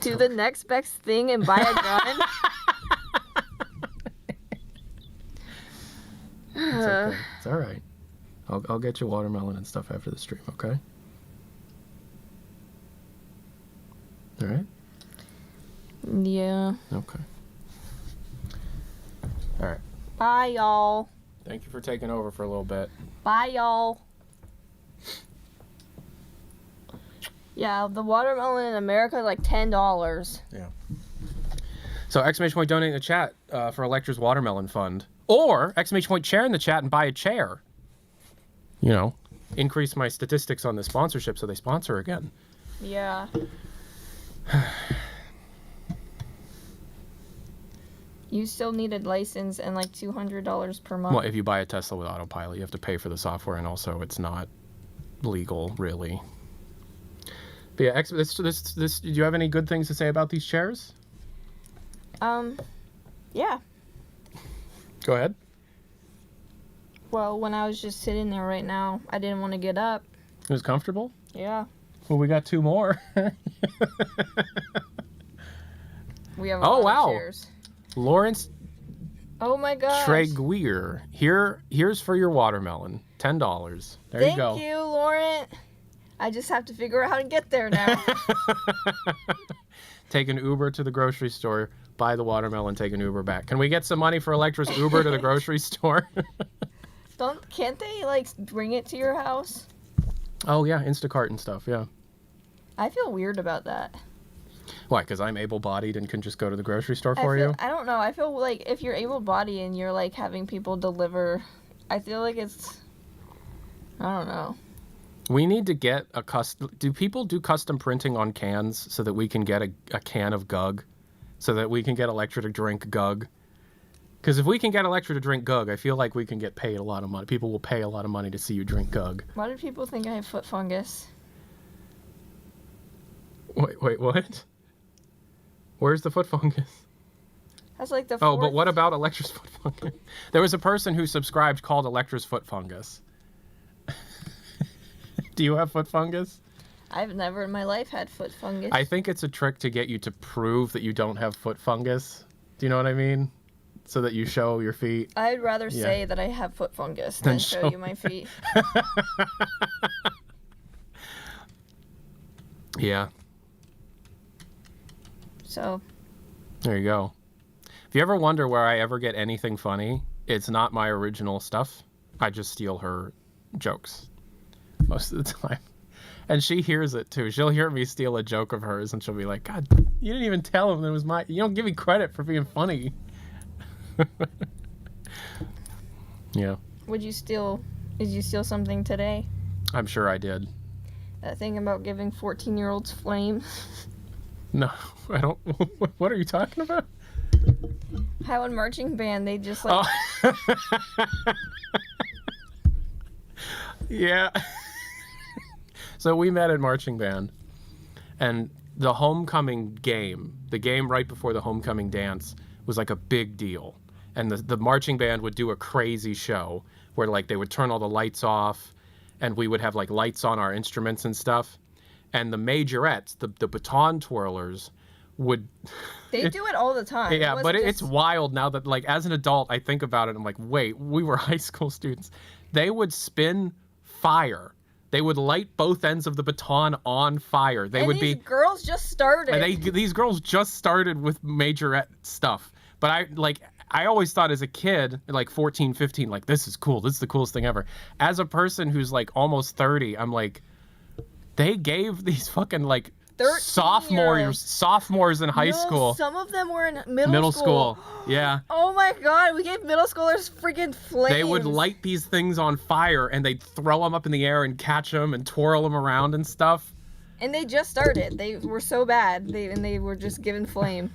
Speaker 3: do the next best thing and buy a gun?
Speaker 1: It's okay. It's all right. I'll get you watermelon and stuff after the stream, okay? All right?
Speaker 3: Yeah.
Speaker 1: Okay. All right.
Speaker 3: Bye, y'all.
Speaker 1: Thank you for taking over for a little bit.
Speaker 3: Bye, y'all. Yeah, the watermelon in America is like $10.
Speaker 1: Yeah. So, exclamation point donate in the chat for Electra's Watermelon Fund. Or, exclamation point share in the chat and buy a chair. You know, increase my statistics on the sponsorship so they sponsor again.
Speaker 3: Yeah. You still need a license and like $200 per month.
Speaker 1: Well, if you buy a Tesla with autopilot, you have to pay for the software, and also it's not legal, really. But yeah, do you have any good things to say about these chairs?
Speaker 3: Yeah.
Speaker 1: Go ahead.
Speaker 3: Well, when I was just sitting there right now, I didn't want to get up.
Speaker 1: It was comfortable?
Speaker 3: Yeah.
Speaker 1: Well, we got two more.
Speaker 3: We have a lot of chairs.
Speaker 1: Lawrence
Speaker 3: Oh my gosh.
Speaker 1: Treguier. Here's for your watermelon. $10. There you go.
Speaker 3: Thank you, Lauren. I just have to figure out how to get there now.
Speaker 1: Take an Uber to the grocery store, buy the watermelon, take an Uber back. Can we get some money for Electra's Uber to the grocery store?
Speaker 3: Can't they like bring it to your house?
Speaker 1: Oh yeah, Instacart and stuff, yeah.
Speaker 3: I feel weird about that.
Speaker 1: Why? Because I'm able-bodied and can just go to the grocery store for you?
Speaker 3: I don't know. I feel like if you're able-bodied and you're like having people deliver, I feel like it's, I don't know.
Speaker 1: We need to get a custom... Do people do custom printing on cans so that we can get a can of Gug? So that we can get Electra to drink Gug? Because if we can get Electra to drink Gug, I feel like we can get paid a lot of money. People will pay a lot of money to see you drink Gug.
Speaker 3: Why do people think I have foot fungus?
Speaker 1: Wait, what? Where's the foot fungus?
Speaker 3: That's like the
Speaker 1: Oh, but what about Electra's foot fungus? There was a person who subscribed called Electra's foot fungus. Do you have foot fungus?
Speaker 3: I've never in my life had foot fungus.
Speaker 1: I think it's a trick to get you to prove that you don't have foot fungus. Do you know what I mean? So that you show your feet.
Speaker 3: I'd rather say that I have foot fungus than show you my feet.
Speaker 1: Yeah.
Speaker 3: So.
Speaker 1: There you go. If you ever wonder where I ever get anything funny, it's not my original stuff. I just steal her jokes most of the time. And she hears it too. She'll hear me steal a joke of hers, and she'll be like, "God, you didn't even tell him that it was my. You don't give me credit for being funny." Yeah.
Speaker 3: Did you steal something today?
Speaker 1: I'm sure I did.
Speaker 3: That thing about giving 14-year-olds flame.
Speaker 1: No, I don't. What are you talking about?
Speaker 3: How in marching band they just like.
Speaker 1: Oh. Yeah. So we met in marching band, and the homecoming game, the game right before the homecoming dance, was like a big deal. And the marching band would do a crazy show where like they would turn all the lights off, and we would have like lights on our instruments and stuff. And the majorettes, the baton twirlers, would...
Speaker 3: They do it all the time.
Speaker 1: Yeah, but it's wild now that, like, as an adult, I think about it, I'm like, wait, we were high school students. They would spin fire. They would light both ends of the baton on fire.
Speaker 3: These girls just started.
Speaker 1: These girls just started with majorette stuff. But I always thought as a kid, like 14, 15, like, this is cool. This is the coolest thing ever. As a person who's, like, almost 30, I'm like, they gave these fucking, like, sophomores in high school.
Speaker 3: Some of them were in middle school.
Speaker 1: Yeah.
Speaker 3: Oh my god, we gave middle schoolers freaking flames.
Speaker 1: They would light these things on fire, and they'd throw them up in the air and catch them and twirl them around and stuff.
Speaker 3: And they just started. They were so bad. They were just given flame.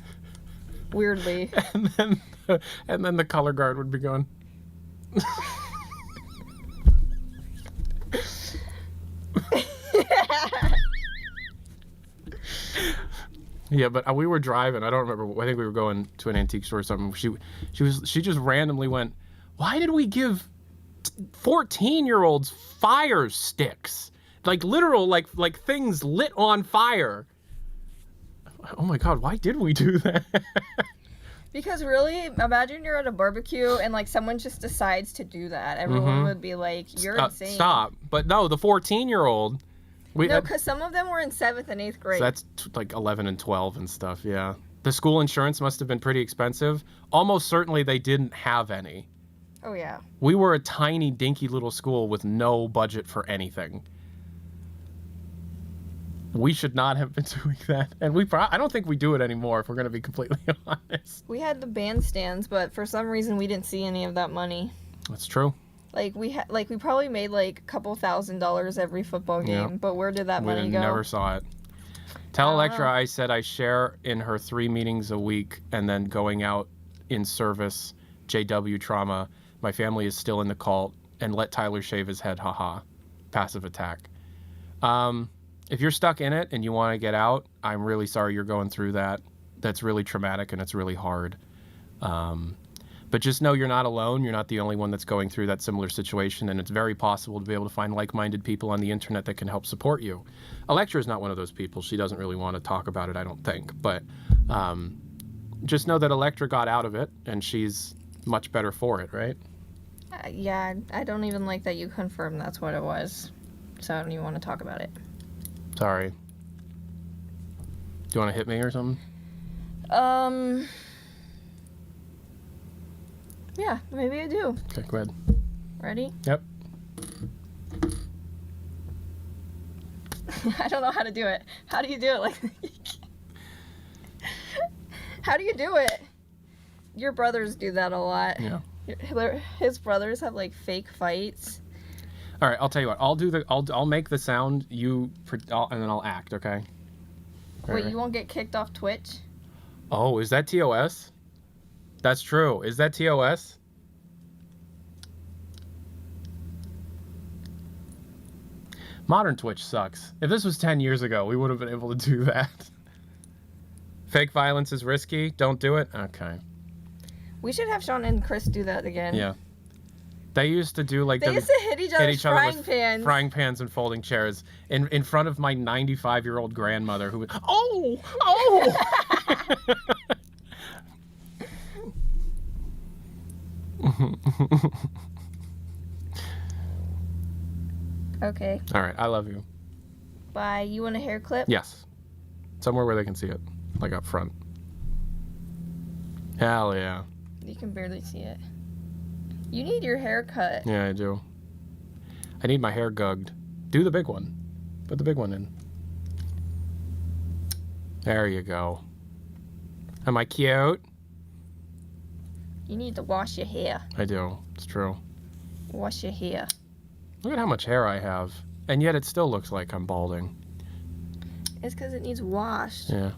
Speaker 3: Weirdly.
Speaker 1: And then the color guard would be going. Yeah, but we were driving. I don't remember. I think we were going to an antique store or something. She just randomly went, "Why did we give 14-year-olds fire sticks? Like literal, like things lit on fire." Oh my god, why did we do that?
Speaker 3: Because really, imagine you're at a barbecue and like someone just decides to do that. Everyone would be like, "You're insane."
Speaker 1: Stop. But no, the 14-year-old.
Speaker 3: No, because some of them were in 7th and 8th grade.
Speaker 1: So that's like 11 and 12 and stuff, yeah. The school insurance must have been pretty expensive. Almost certainly they didn't have any.
Speaker 3: Oh, yeah.
Speaker 1: We were a tiny, dinky little school with no budget for anything. We should not have been doing that. And I don't think we do it anymore, if we're going to be completely honest.
Speaker 3: We had the bandstands, but for some reason we didn't see any of that money.
Speaker 1: That's true.
Speaker 3: Like we probably made like a couple $1,000s every football game,
Speaker 1: Yep.
Speaker 3: but where did that money go?
Speaker 1: We never saw it. Tell Electra I said I share in her 3 meetings a week and then going out in service, JW trauma. My family is still in the cult, and let Tyler shave his head, haha. Passive attack. If you're stuck in it and you want to get out, I'm really sorry you're going through that. That's really traumatic and it's really hard. But just know you're not alone. You're not the only one that's going through that similar situation, and it's very possible to be able to find like-minded people on the internet that can help support you. Electra is not one of those people. She doesn't really want to talk about it, I don't think. But just know that Electra got out of it, and she's much better for it, right?
Speaker 3: Yeah, I don't even like that you confirmed that's what it was. So I don't even want to talk about it.
Speaker 1: Sorry. Do you want to hit me or something?
Speaker 3: Yeah, maybe I do.
Speaker 1: Okay, go ahead.
Speaker 3: Ready?
Speaker 1: Yep.
Speaker 3: I don't know how to do it. How do you do it? Like, how do you do it? Your brothers do that a lot.
Speaker 1: Yeah.
Speaker 3: His brothers have like fake fights.
Speaker 1: All right, I'll tell you what. I'll make the sound and then I'll act. Okay.
Speaker 3: Wait, you won't get kicked off Twitch?
Speaker 1: Oh, is that TOS? That's true. Is that TOS? Modern Twitch sucks. If this was 10 years ago, we would have been able to do that. Fake violence is risky. Don't do it. Okay.
Speaker 3: We should have Sean and Chris do that again.
Speaker 1: Yeah. They used to do like
Speaker 3: they used to hit each other with
Speaker 1: frying pans and folding chairs in front of my 95-year-old grandmother who would, oh.
Speaker 3: Okay.
Speaker 1: All right, I love you.
Speaker 3: Bye. You want a hair clip?
Speaker 1: Yes. Somewhere where they can see it, like up front. Hell yeah.
Speaker 3: You can barely see it. You need your hair cut.
Speaker 1: Yeah, I do. I need my hair gugged. Do the big one. Put the big one in. There you go. Am I cute?
Speaker 3: You need to wash your hair.
Speaker 1: I do. It's true.
Speaker 3: Wash your hair.
Speaker 1: Look at how much hair I have. And yet it still looks like I'm balding.
Speaker 3: It's because it needs washed.
Speaker 1: Yeah.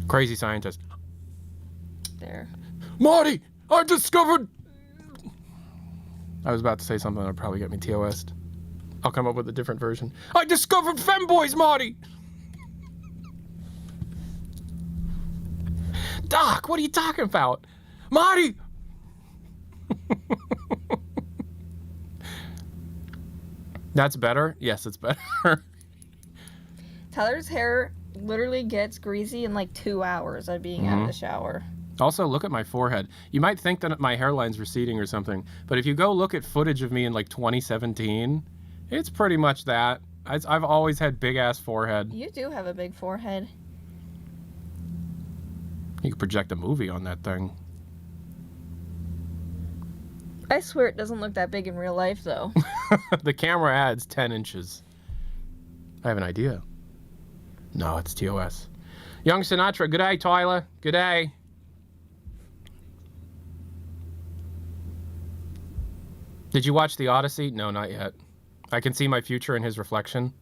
Speaker 1: Crazy scientist.
Speaker 3: There.
Speaker 1: Marty! I discovered... I was about to say something that would probably get me TOS'd. I'll come up with a different version. I discovered femboys, Marty! Doc, what are you talking about? Marty! That's better? Yes, it's better.
Speaker 3: Tyler's hair literally gets greasy in like 2 hours of being out of the shower.
Speaker 1: Also, look at my forehead. You might think that my hairline's receding or something, but if you go look at footage of me in like 2017, it's pretty much that. I've always had big-ass forehead.
Speaker 3: You do have a big forehead.
Speaker 1: You could project a movie on that thing.
Speaker 3: I swear it doesn't look that big in real life, though.
Speaker 1: The camera adds 10 inches. I have an idea. No, it's TOS. Young Sinatra, good day, Tyler. Good day. Did you watch The Odyssey? No, not yet. I can see my future in his reflection.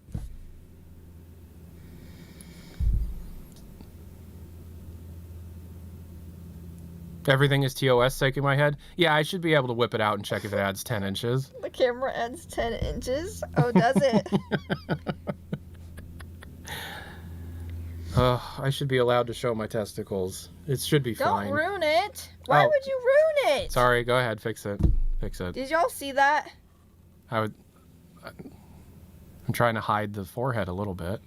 Speaker 1: Everything is TOS shaking my head? Yeah, I should be able to whip it out and check if it adds 10 inches.
Speaker 3: The camera adds 10 inches? Oh, does it?
Speaker 1: I should be allowed to show my testicles. It should be fine.
Speaker 3: Don't ruin it. Why would you ruin it?
Speaker 1: Sorry, go ahead, fix it. Fix it.
Speaker 3: Did y'all see that?
Speaker 1: I'm trying to hide the forehead a little bit.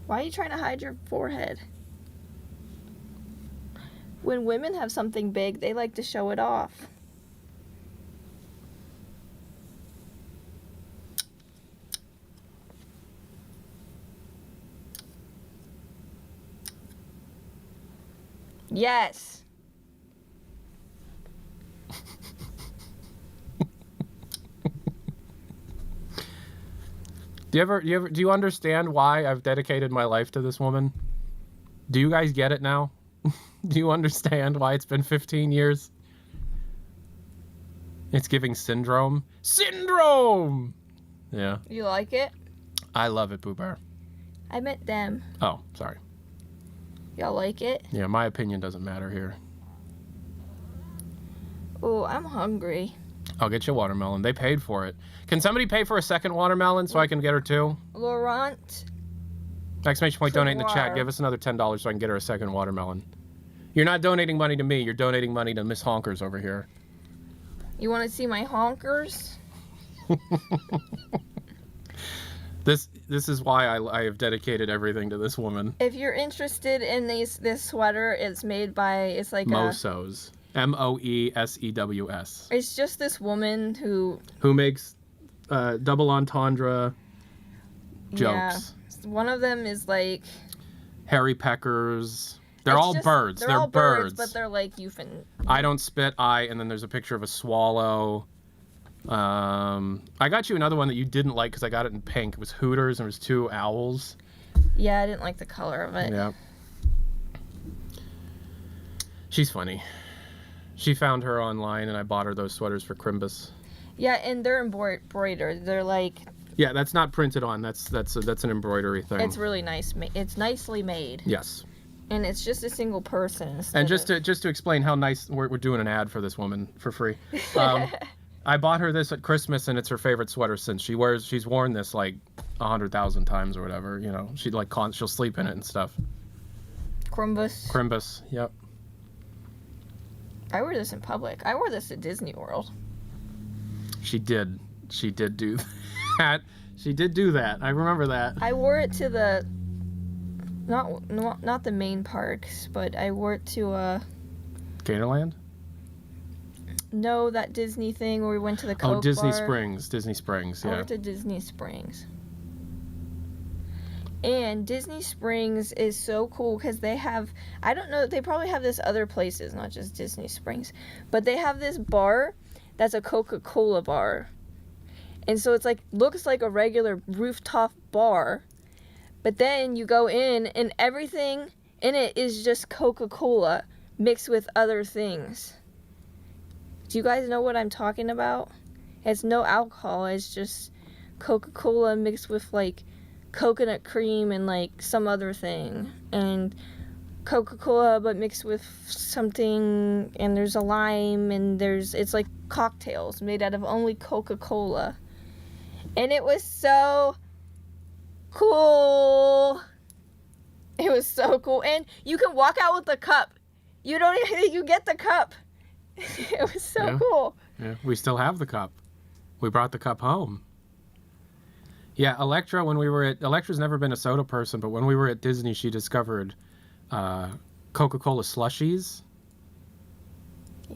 Speaker 3: Why are you trying to hide your forehead? When women have something big, they like to show it off. Yes.
Speaker 1: Do you understand why I've dedicated my life to this woman? Do you guys get it now? Do you understand why it's been 15 years? It's giving syndrome. Syndrome! Yeah.
Speaker 3: You like it?
Speaker 1: I love it, Boo Bear.
Speaker 3: I meant them.
Speaker 1: Oh, sorry.
Speaker 3: Y'all like it?
Speaker 1: Yeah, my opinion doesn't matter here.
Speaker 3: Oh, I'm hungry.
Speaker 1: I'll get you a watermelon. They paid for it. Can somebody pay for a second watermelon so I can get her two?
Speaker 3: Laurent.
Speaker 1: Exclamation point, donate in the chat.
Speaker 3: Trenoir.
Speaker 1: Give us another $10 so I can get her a second watermelon. You're not donating money to me. You're donating money to Miss Honkers over here.
Speaker 3: You want to see my honkers?
Speaker 1: This is why I have dedicated everything to this woman.
Speaker 3: If you're interested in this sweater, it's made by, it's like
Speaker 1: Moesews. Moesews.
Speaker 3: It's just this woman who
Speaker 1: makes double entendre jokes.
Speaker 3: Yeah, one of them is like
Speaker 1: Harry Peckers. They're all birds.
Speaker 3: They're all birds, but they're like
Speaker 1: I don't spit, and then there's a picture of a swallow. I got you another one that you didn't like because I got it in pink. It was Hooters and it was two owls.
Speaker 3: Yeah, I didn't like the color of it.
Speaker 1: Yeah. She's funny. She found her online and I bought her those sweaters for Crimbus.
Speaker 3: Yeah, and they're embroidered. They're like...
Speaker 1: Yeah, that's not printed on. That's an embroidery thing.
Speaker 3: It's really nice. It's nicely made.
Speaker 1: Yes.
Speaker 3: And it's just a single person.
Speaker 1: And just to explain how nice, we're doing an ad for this woman for free. I bought her this at Christmas, and it's her favorite sweater since. She's worn this like 100,000 times or whatever. You know, she'll sleep in it and stuff.
Speaker 3: Crimbus.
Speaker 1: Yep.
Speaker 3: I wear this in public. I wore this at Disney World.
Speaker 1: She did do that. She did do that. I remember that.
Speaker 3: I wore it to the not the main parks, but I wore it to
Speaker 1: Gatorland?
Speaker 3: No, that Disney thing where we went to the Coke
Speaker 1: Disney
Speaker 3: bar.
Speaker 1: Disney Springs, yeah.
Speaker 3: I went to Disney Springs. And Disney Springs is so cool because they have, I don't know, they probably have this other places, not just Disney Springs, but they have this bar that's a Coca-Cola bar. And so it's like, looks like a regular rooftop bar. But then you go in and everything in it is just Coca-Cola mixed with other things. Do you guys know what I'm talking about? It's no alcohol. It's just Coca-Cola mixed with like coconut cream and like some other thing. And Coca-Cola but mixed with something, and there's a lime, and it's like cocktails made out of only Coca-Cola. And it was so cool. It was so cool. And you can walk out with the cup. You don't even, you get the cup. It was so cool.
Speaker 1: Yeah, we still have the cup. We brought the cup home. Yeah, Electra, Electra's never been a soda person, but when we were at Disney, she discovered Coca-Cola slushies.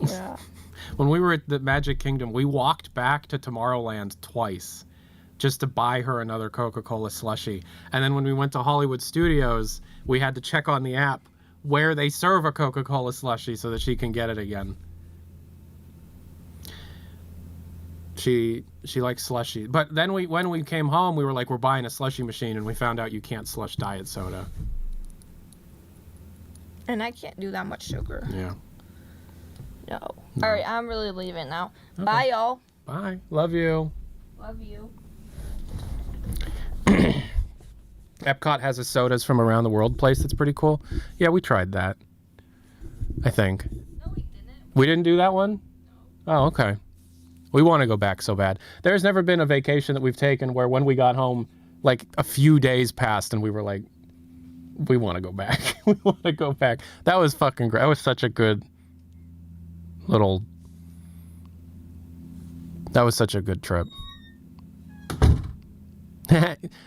Speaker 3: Yeah.
Speaker 1: When we were at the Magic Kingdom, we walked back to Tomorrowland twice just to buy her another Coca-Cola slushie. And then when we went to Hollywood Studios, we had to check on the app where they serve a Coca-Cola slushie so that she can get it again. She likes slushie. But then when we came home, we were like, we're buying a slushie machine, and we found out you can't slush diet soda.
Speaker 3: And I can't do that much sugar.
Speaker 1: Yeah.
Speaker 3: No. All right, I'm really leaving now.
Speaker 1: Okay.
Speaker 3: Bye, y'all.
Speaker 1: Bye. Love you.
Speaker 3: Love you.
Speaker 1: Epcot has a sodas from around the world place that's pretty cool. Yeah, we tried that. I think.
Speaker 3: No, we didn't.
Speaker 1: We didn't do that one? No. Oh, okay. We want to go back so bad. There's never been a vacation that we've taken where when we got home, like a few days passed and we were like, we want to go back. We want to go back. That was fucking great. That was such a good trip.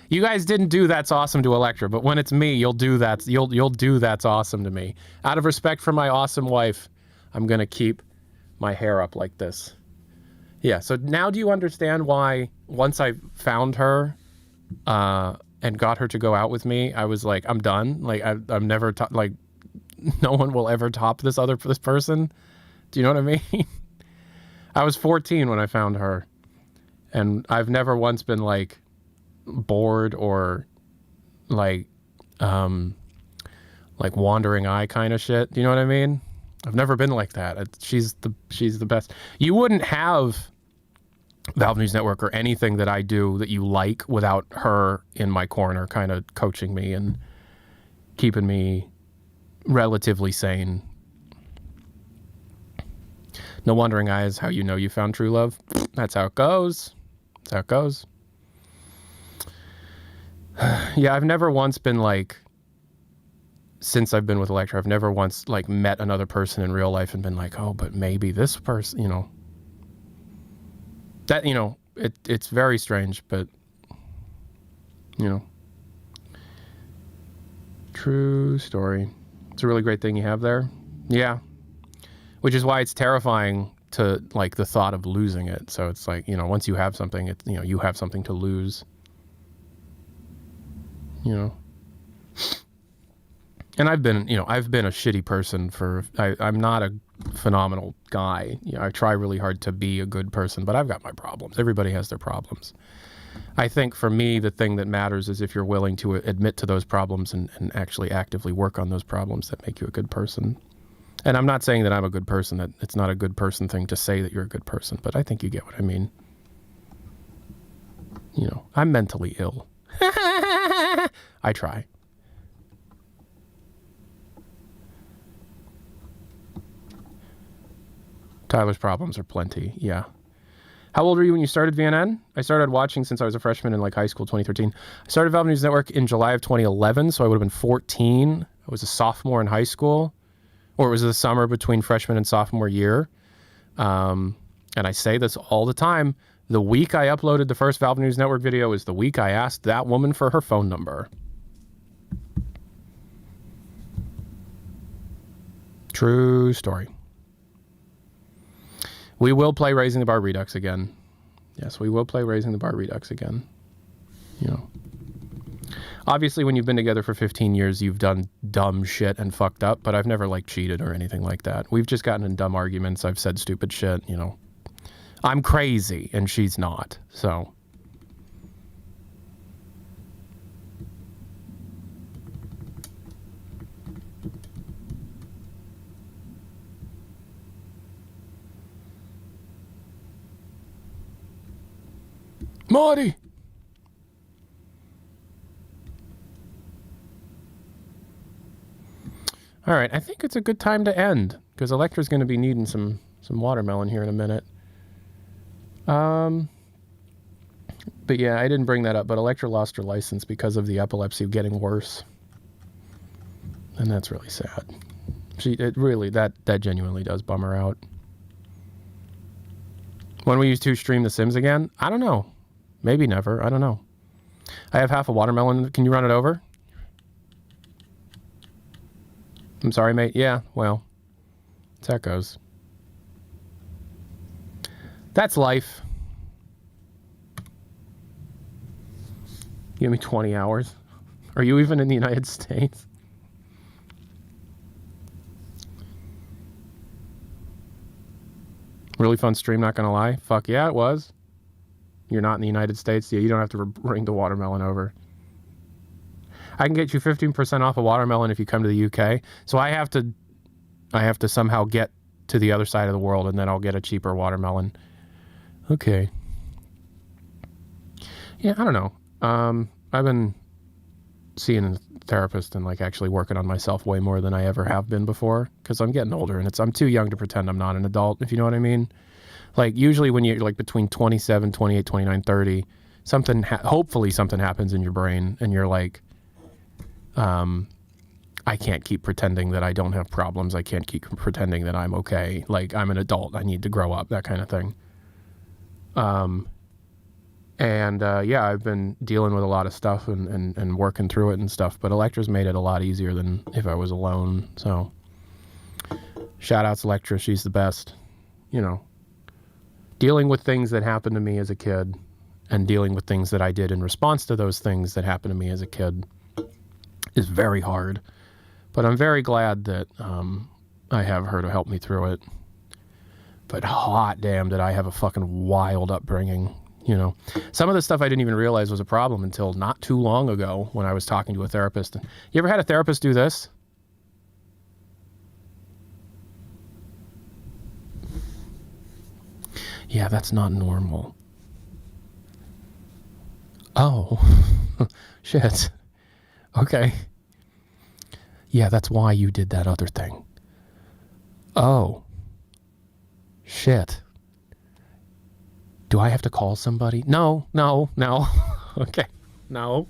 Speaker 1: You guys didn't do That's Awesome to Electra, but when it's me, you'll do that. You'll do That's Awesome to me. Out of respect for my awesome wife, I'm going to keep my hair up like this. Yeah, so now do you understand why once I found her and got her to go out with me, I was like, I'm done. Like, I'm never, like, no one will ever top this person. Do you know what I mean? I was 14 when I found her, and I've never once been, like, bored or, like wandering eye kind of shit. Do you know what I mean? I've never been like that. She's the best. You wouldn't have Valve News Network or anything that I do that you like without her in my corner, kind of coaching me and keeping me relatively sane. No wandering eyes, how you know you found true love. That's how it goes. That's how it goes. Yeah, I've never once been like, since I've been with Electra, I've never once like met another person in real life and been like, oh, but maybe this person, you know. That, you know, it's very strange, but, you know. True story. It's a really great thing you have there. Yeah. Which is why it's terrifying to, like, the thought of losing it. So it's like, you know, once you have something, it's, you know, you have something to lose. You know. And I've been a shitty person I'm not a phenomenal guy. You know, I try really hard to be a good person, but I've got my problems. Everybody has their problems. I think for me, the thing that matters is if you're willing to admit to those problems and actually actively work on those problems that make you a good person. And I'm not saying that I'm a good person, that it's not a good person thing to say that you're a good person, but I think you get what I mean. You know, I'm mentally ill. I try. Tyler's problems are plenty, yeah. How old were you when you started VNN? I started watching since I was a freshman in like high school, 2013. I started Valve News Network in July of 2011, so I would have been 14. I was a sophomore in high school, or it was the summer between freshman and sophomore year. And I say this all the time. The week I uploaded the first Valve News Network video is the week I asked that woman for her phone number. True story. We will play Raising the Bar Redux again. Yes, we will play Raising the Bar Redux again. You know. Obviously, when you've been together for 15 years, you've done dumb shit and fucked up, but I've never, like, cheated or anything like that. We've just gotten in dumb arguments. I've said stupid shit, you know. I'm crazy, and she's not. So, Marty! All right, I think it's a good time to end because Electra's going to be needing some watermelon here in a minute. But yeah, I didn't bring that up, but Electra lost her license because of the epilepsy getting worse. And that's really sad. That genuinely does bum her out. When will you two stream The Sims again? I don't know. Maybe never. I don't know. I have half a watermelon. Can you run it over? I'm sorry, mate. Yeah, well, that's how it goes. That's life. Give me 20 hours. Are you even in the United States? Really fun stream, not gonna lie. Fuck yeah, it was. You're not in the United States. Yeah, you don't have to bring the watermelon over. I can get you 15% off a watermelon if you come to the UK. So I have to somehow get to the other side of the world, and then I'll get a cheaper watermelon. Okay. Yeah, I don't know. I've been seeing a therapist and like actually working on myself way more than I ever have been before because I'm getting older and I'm too young to pretend I'm not an adult, if you know what I mean. Like usually when you're like between 27, 28, 29, 30, hopefully something happens in your brain and you're like, I can't keep pretending that I don't have problems. I can't keep pretending that I'm okay. Like I'm an adult. I need to grow up, that kind of thing. Yeah, I've been dealing with a lot of stuff and working through it and stuff, but Electra's made it a lot easier than if I was alone. So shout outs Electra. She's the best. You know, dealing with things that happened to me as a kid and dealing with things that I did in response to those things that happened to me as a kid is very hard, but I'm very glad that I have her to help me through it. But hot damn did I have a fucking wild upbringing. You know, some of the stuff I didn't even realize was a problem until not too long ago when I was talking to a therapist. You ever had a therapist do this? Yeah, that's not normal. Oh, shit. Okay. Yeah, that's why you did that other thing. Oh. Shit. Do I have to call somebody? No. Okay. No.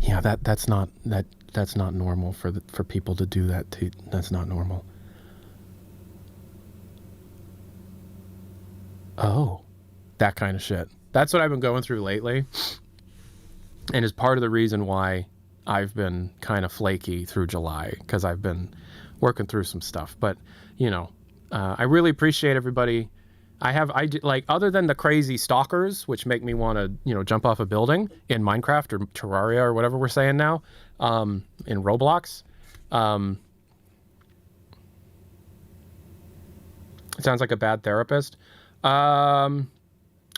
Speaker 1: Yeah, that's not normal for people to do that. That's not normal. Oh. That kind of shit. That's what I've been going through lately. And is part of the reason why I've been kind of flaky through July, because I've been working through some stuff. But, you know, I really appreciate everybody. Other than the crazy stalkers, which make me want to, you know, jump off a building in Minecraft or Terraria or whatever we're saying now, in Roblox. It sounds like a bad therapist.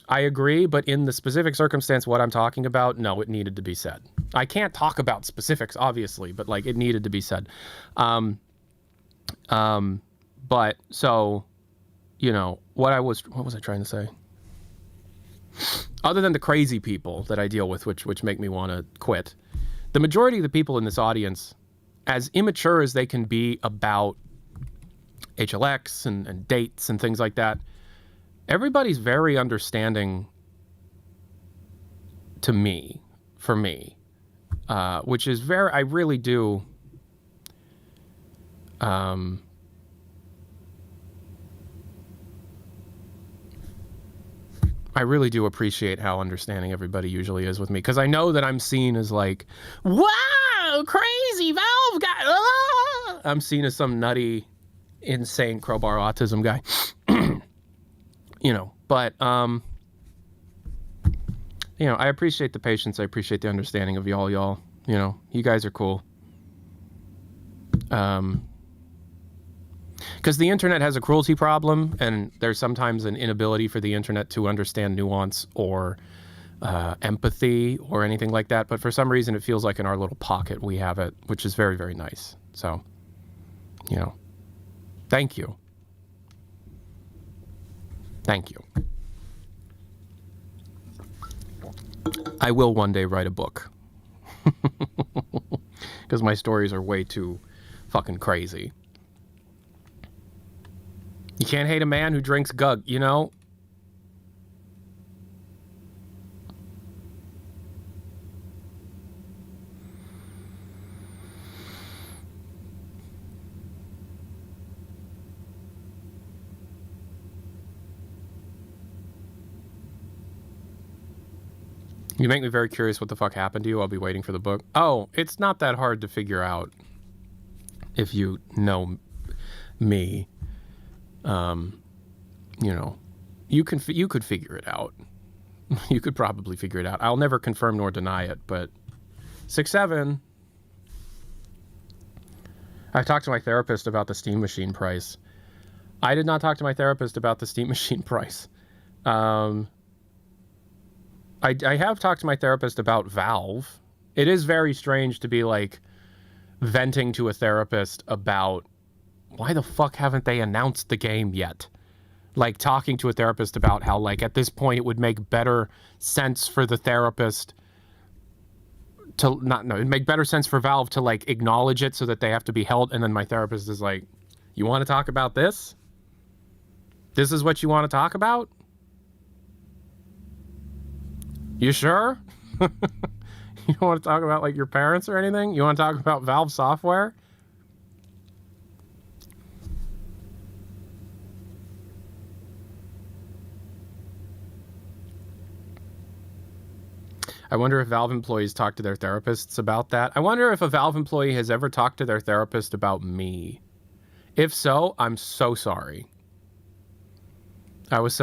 Speaker 1: I agree, but in the specific circumstance, what I'm talking about, no, it needed to be said. I can't talk about specifics, obviously, but like it needed to be said. But so, you know, what was I trying to say? Other than the crazy people that I deal with, which make me want to quit, the majority of the people in this audience, as immature as they can be about HLX and dates and things like that, everybody's very understanding to me, for me, which is I really do, I really do appreciate how understanding everybody usually is with me, because I know that I'm seen as like, wow, crazy Valve guy. Ah! I'm seen as some nutty, insane crowbar autism guy. You know, but, you know, I appreciate the patience. I appreciate the understanding of y'all. You know, you guys are cool. Because the internet has a cruelty problem, and there's sometimes an inability for the internet to understand nuance or empathy or anything like that. But for some reason, it feels like in our little pocket we have it, which is very, very nice. So, you know, thank you. Thank you. I will one day write a book. Because my stories are way too fucking crazy. You can't hate a man who drinks Gug, you know? You make me very curious what the fuck happened to you. I'll be waiting for the book. Oh, it's not that hard to figure out if you know me. You know, you could figure it out. You could probably figure it out. I'll never confirm nor deny it, but 6-7. I talked to my therapist about the Steam Machine price. I did not talk to my therapist about the Steam Machine price. I have talked to my therapist about Valve. It is very strange to be like venting to a therapist about why the fuck haven't they announced the game yet? Like talking to a therapist about how like at this point it would make better sense for the therapist to it'd make better sense for Valve to like acknowledge it so that they have to be held. And then my therapist is like, you want to talk about this? This is what you want to talk about? You sure? You don't want to talk about like your parents or anything? You want to talk about Valve software? I wonder if Valve employees talk to their therapists about that. I wonder if a Valve employee has ever talked to their therapist about me. If so, I'm so sorry. I was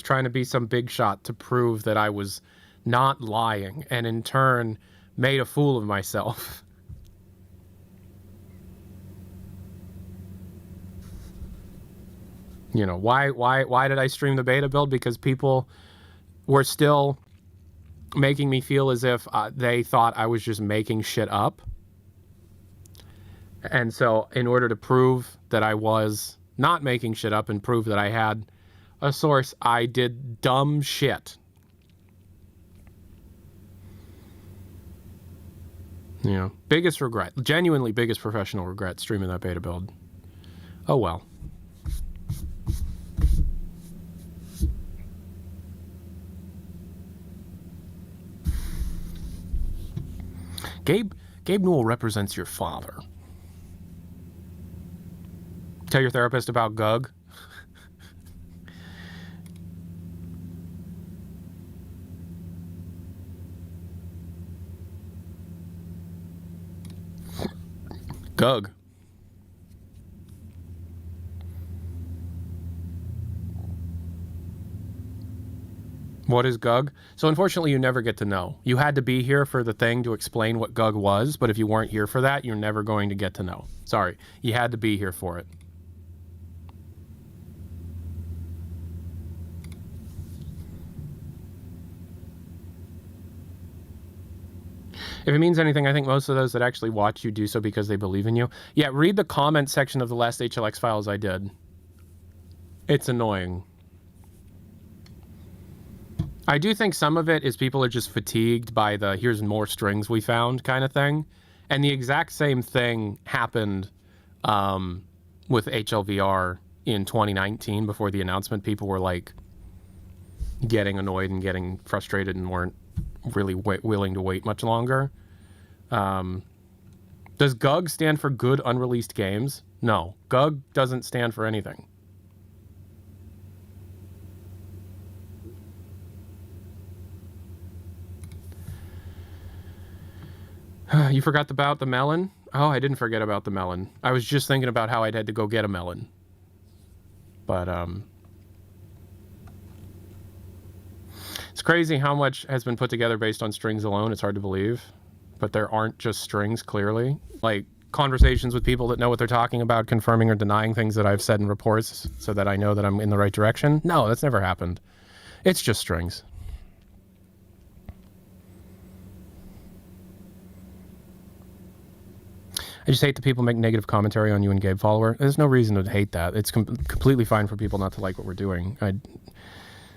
Speaker 1: trying to be some big shot to prove that I was not lying, and in turn made a fool of myself. You know, why did I stream the beta build? Because people were still making me feel as if they thought I was just making shit up. And so in order to prove that I was not making shit up and prove that I had a source, I did dumb shit. You know, biggest regret, genuinely biggest professional regret streaming that beta build. Oh well. Gabe Newell represents your father. Tell your therapist about Gug. Gug. What is Gug? So unfortunately, you never get to know. You had to be here for the thing to explain what Gug was, but if you weren't here for that, you're never going to get to know. Sorry, you had to be here for it. If it means anything, I think most of those that actually watch you do so because they believe in you. Yeah, read the comment section of the last HLX files I did. It's annoying. I do think some of it is people are just fatigued by the here's more strings we found kind of thing. And the exact same thing happened with HLVR in 2019 before the announcement. People were like getting annoyed and getting frustrated and weren't really willing to wait much longer. Does GUG stand for Good Unreleased Games? No, GUG doesn't stand for anything. You forgot about the melon? Oh, I didn't forget about the melon. I was just thinking about how I'd had to go get a melon. But, it's crazy how much has been put together based on strings alone. It's hard to believe. But there aren't just strings, clearly. Like, conversations with people that know what they're talking about, confirming or denying things that I've said in reports so that I know that I'm in the right direction. No, that's never happened. It's just strings. I just hate that people make negative commentary on you and Gabe Follower. There's no reason to hate that. It's completely fine for people not to like what we're doing.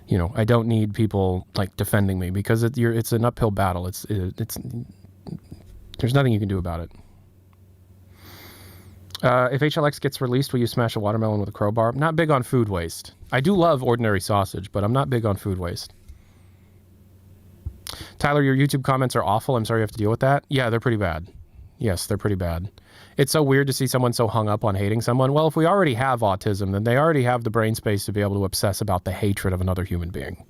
Speaker 1: You know, I don't need people like defending me because it's an uphill battle. It's there's nothing you can do about it. If HLX gets released, will you smash a watermelon with a crowbar? I'm not big on food waste. I do love ordinary sausage, but I'm not big on food waste. Tyler, your YouTube comments are awful. I'm sorry you have to deal with that. Yeah, they're pretty bad. Yes, they're pretty bad. It's so weird to see someone so hung up on hating someone. Well, if we already have autism, then they already have the brain space to be able to obsess about the hatred of another human being.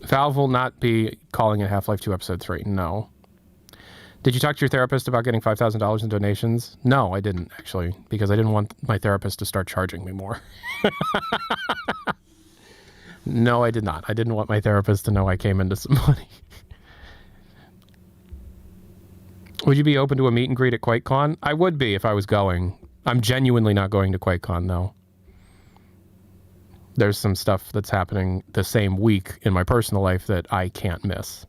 Speaker 1: Valve will not be calling it Half-Life 2 Episode 3. No. Did you talk to your therapist about getting $5,000 in donations? No, I didn't, actually, because I didn't want my therapist to start charging me more. No, I did not. I didn't want my therapist to know I came into some money. Would you be open to a meet and greet at QuakeCon? I would be if I was going. I'm genuinely not going to QuakeCon, though. There's some stuff that's happening the same week in my personal life that I can't miss.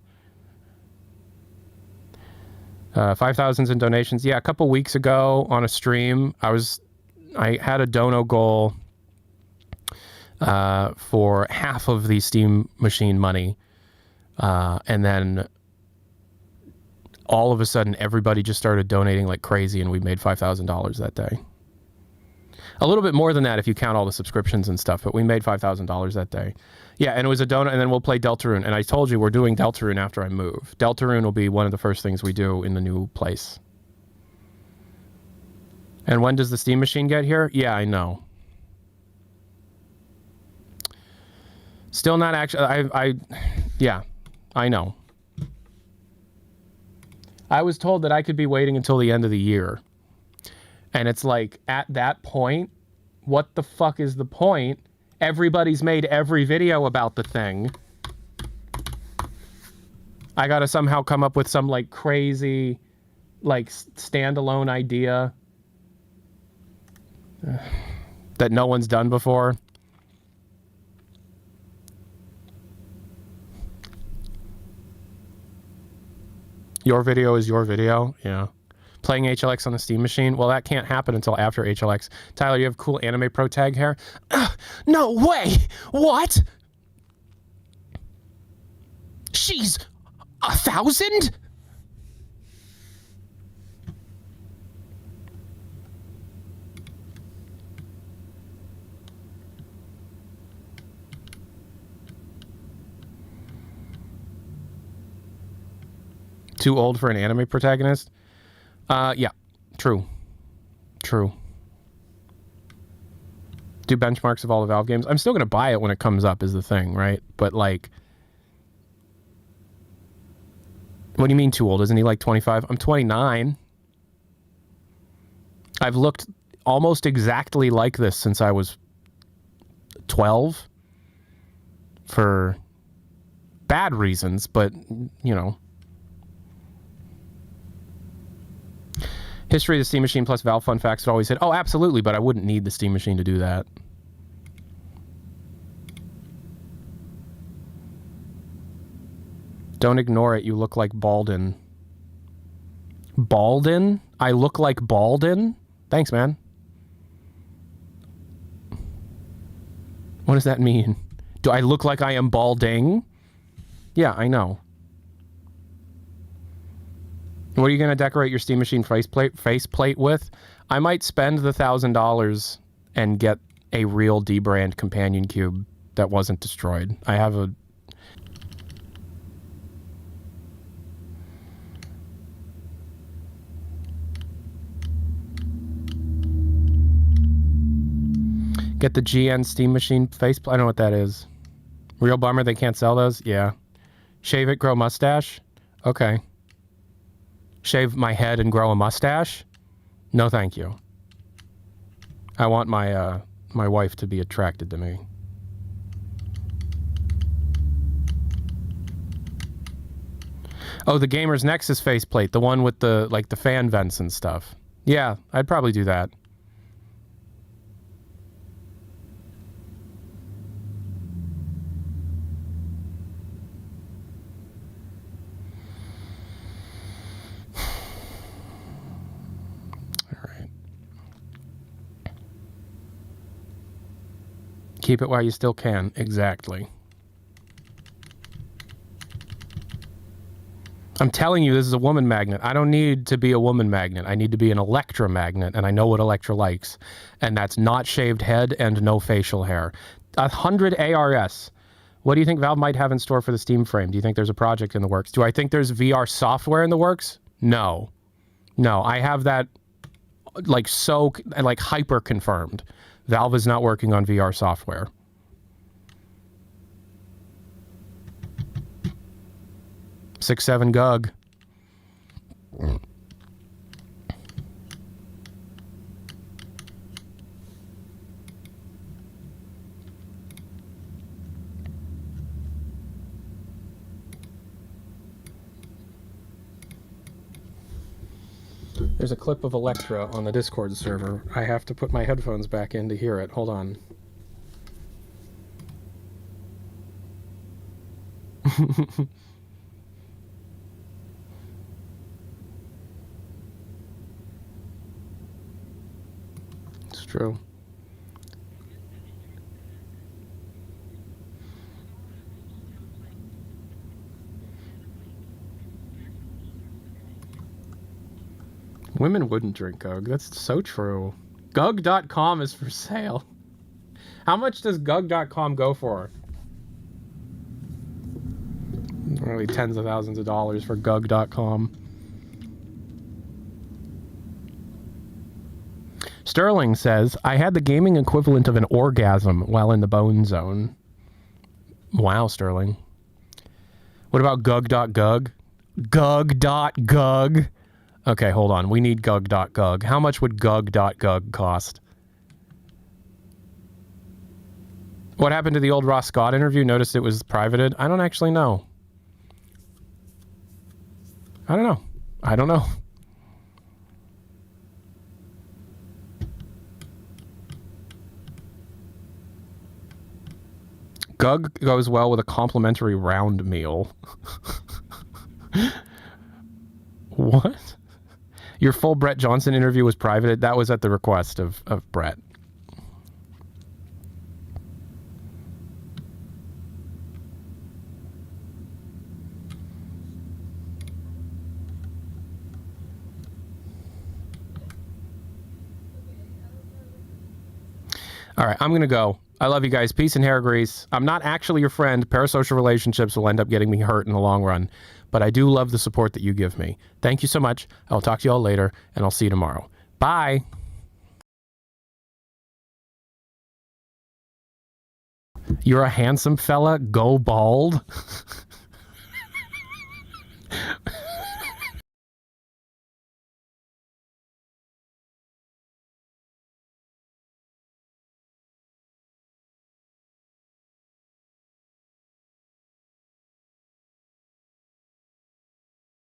Speaker 1: 5,000 in donations. Yeah, a couple weeks ago on a stream, I had a dono goal for half of the Steam Machine money, and then all of a sudden everybody just started donating like crazy, and we made $5,000 that day. A little bit more than that if you count all the subscriptions and stuff, but we made $5,000 that day. Yeah, and it was a donut, and then we'll play Deltarune. And I told you we're doing Deltarune after I move. Deltarune will be one of the first things we do in the new place. And when does the Steam Machine get here? Yeah, I know. Still not actually... Yeah, I know. I was told that I could be waiting until the end of the year. And it's like, at that point, what the fuck is the point? Everybody's made every video about the thing. I gotta somehow come up with some, like, crazy, like, standalone idea that no one's done before. Your video is your video? Yeah. Playing HLX on the Steam Machine? Well, that can't happen until after HLX. Tyler, you have cool Anime Pro tag hair? No way! What? She's 1,000? Too old for an anime protagonist? Yeah, true. True. Do benchmarks of all the Valve games. I'm still going to buy it when it comes up is the thing, right? But, like... What do you mean too old? Isn't he, like, 25? I'm 29. I've looked almost exactly like this since I was 12. For bad reasons, but, you know... History of the Steam Machine plus Valve fun facts would always hit. Oh, absolutely, but I wouldn't need the Steam Machine to do that. Don't ignore it. You look like Baldin. Baldin? I look like Baldin? Thanks, man. What does that mean? Do I look like I am balding? Yeah, I know. What are you going to decorate your Steam Machine faceplate with? I might spend the $1,000 and get a real D-brand companion cube that wasn't destroyed. I have a... Get the GN Steam Machine faceplate. I don't know what that is. Real bummer they can't sell those? Yeah. Shave it, grow mustache? Okay. Shave my head and grow a mustache? No, thank you. I want my my wife to be attracted to me. Oh, the Gamer's Nexus faceplate, the one with the like the fan vents and stuff. Yeah, I'd probably do that. Keep it while you still can. Exactly. I'm telling you, this is a woman magnet. I don't need to be a woman magnet. I need to be an Electra magnet, and I know what Electra likes. And that's not shaved head and no facial hair. 100 ARS. What do you think Valve might have in store for the Steam frame? Do you think there's a project in the works? Do I think there's VR software in the works? No. No, I have that like hyper confirmed. Valve is not working on VR software. Six, 7 Gug. There's a clip of Electra on the Discord server. I have to put my headphones back in to hear it. Hold on. It's true. Women wouldn't drink Gug. That's so true. Gug.com is for sale. How much does Gug.com go for? Really tens of thousands of dollars for Gug.com. Sterling says, I had the gaming equivalent of an orgasm while in the bone zone. Wow, Sterling. What about Gug.gug? Gug.gug. Okay, hold on. We need Gug.gug. How much would Gug.gug cost? What happened to the old Ross Scott interview? Noticed it was privated? I don't actually know. I don't know. I don't know. Gug goes well with a complimentary round meal. What? Your full Brett Johnson interview was privated? That was at the request of Brett. All right, I'm going to go. I love you guys. Peace and hair grease. I'm not actually your friend. Parasocial relationships will end up getting me hurt in the long run. But I do love the support that you give me. Thank you so much. I'll talk to you all later, and I'll see you tomorrow. Bye. You're a handsome fella. Go bald.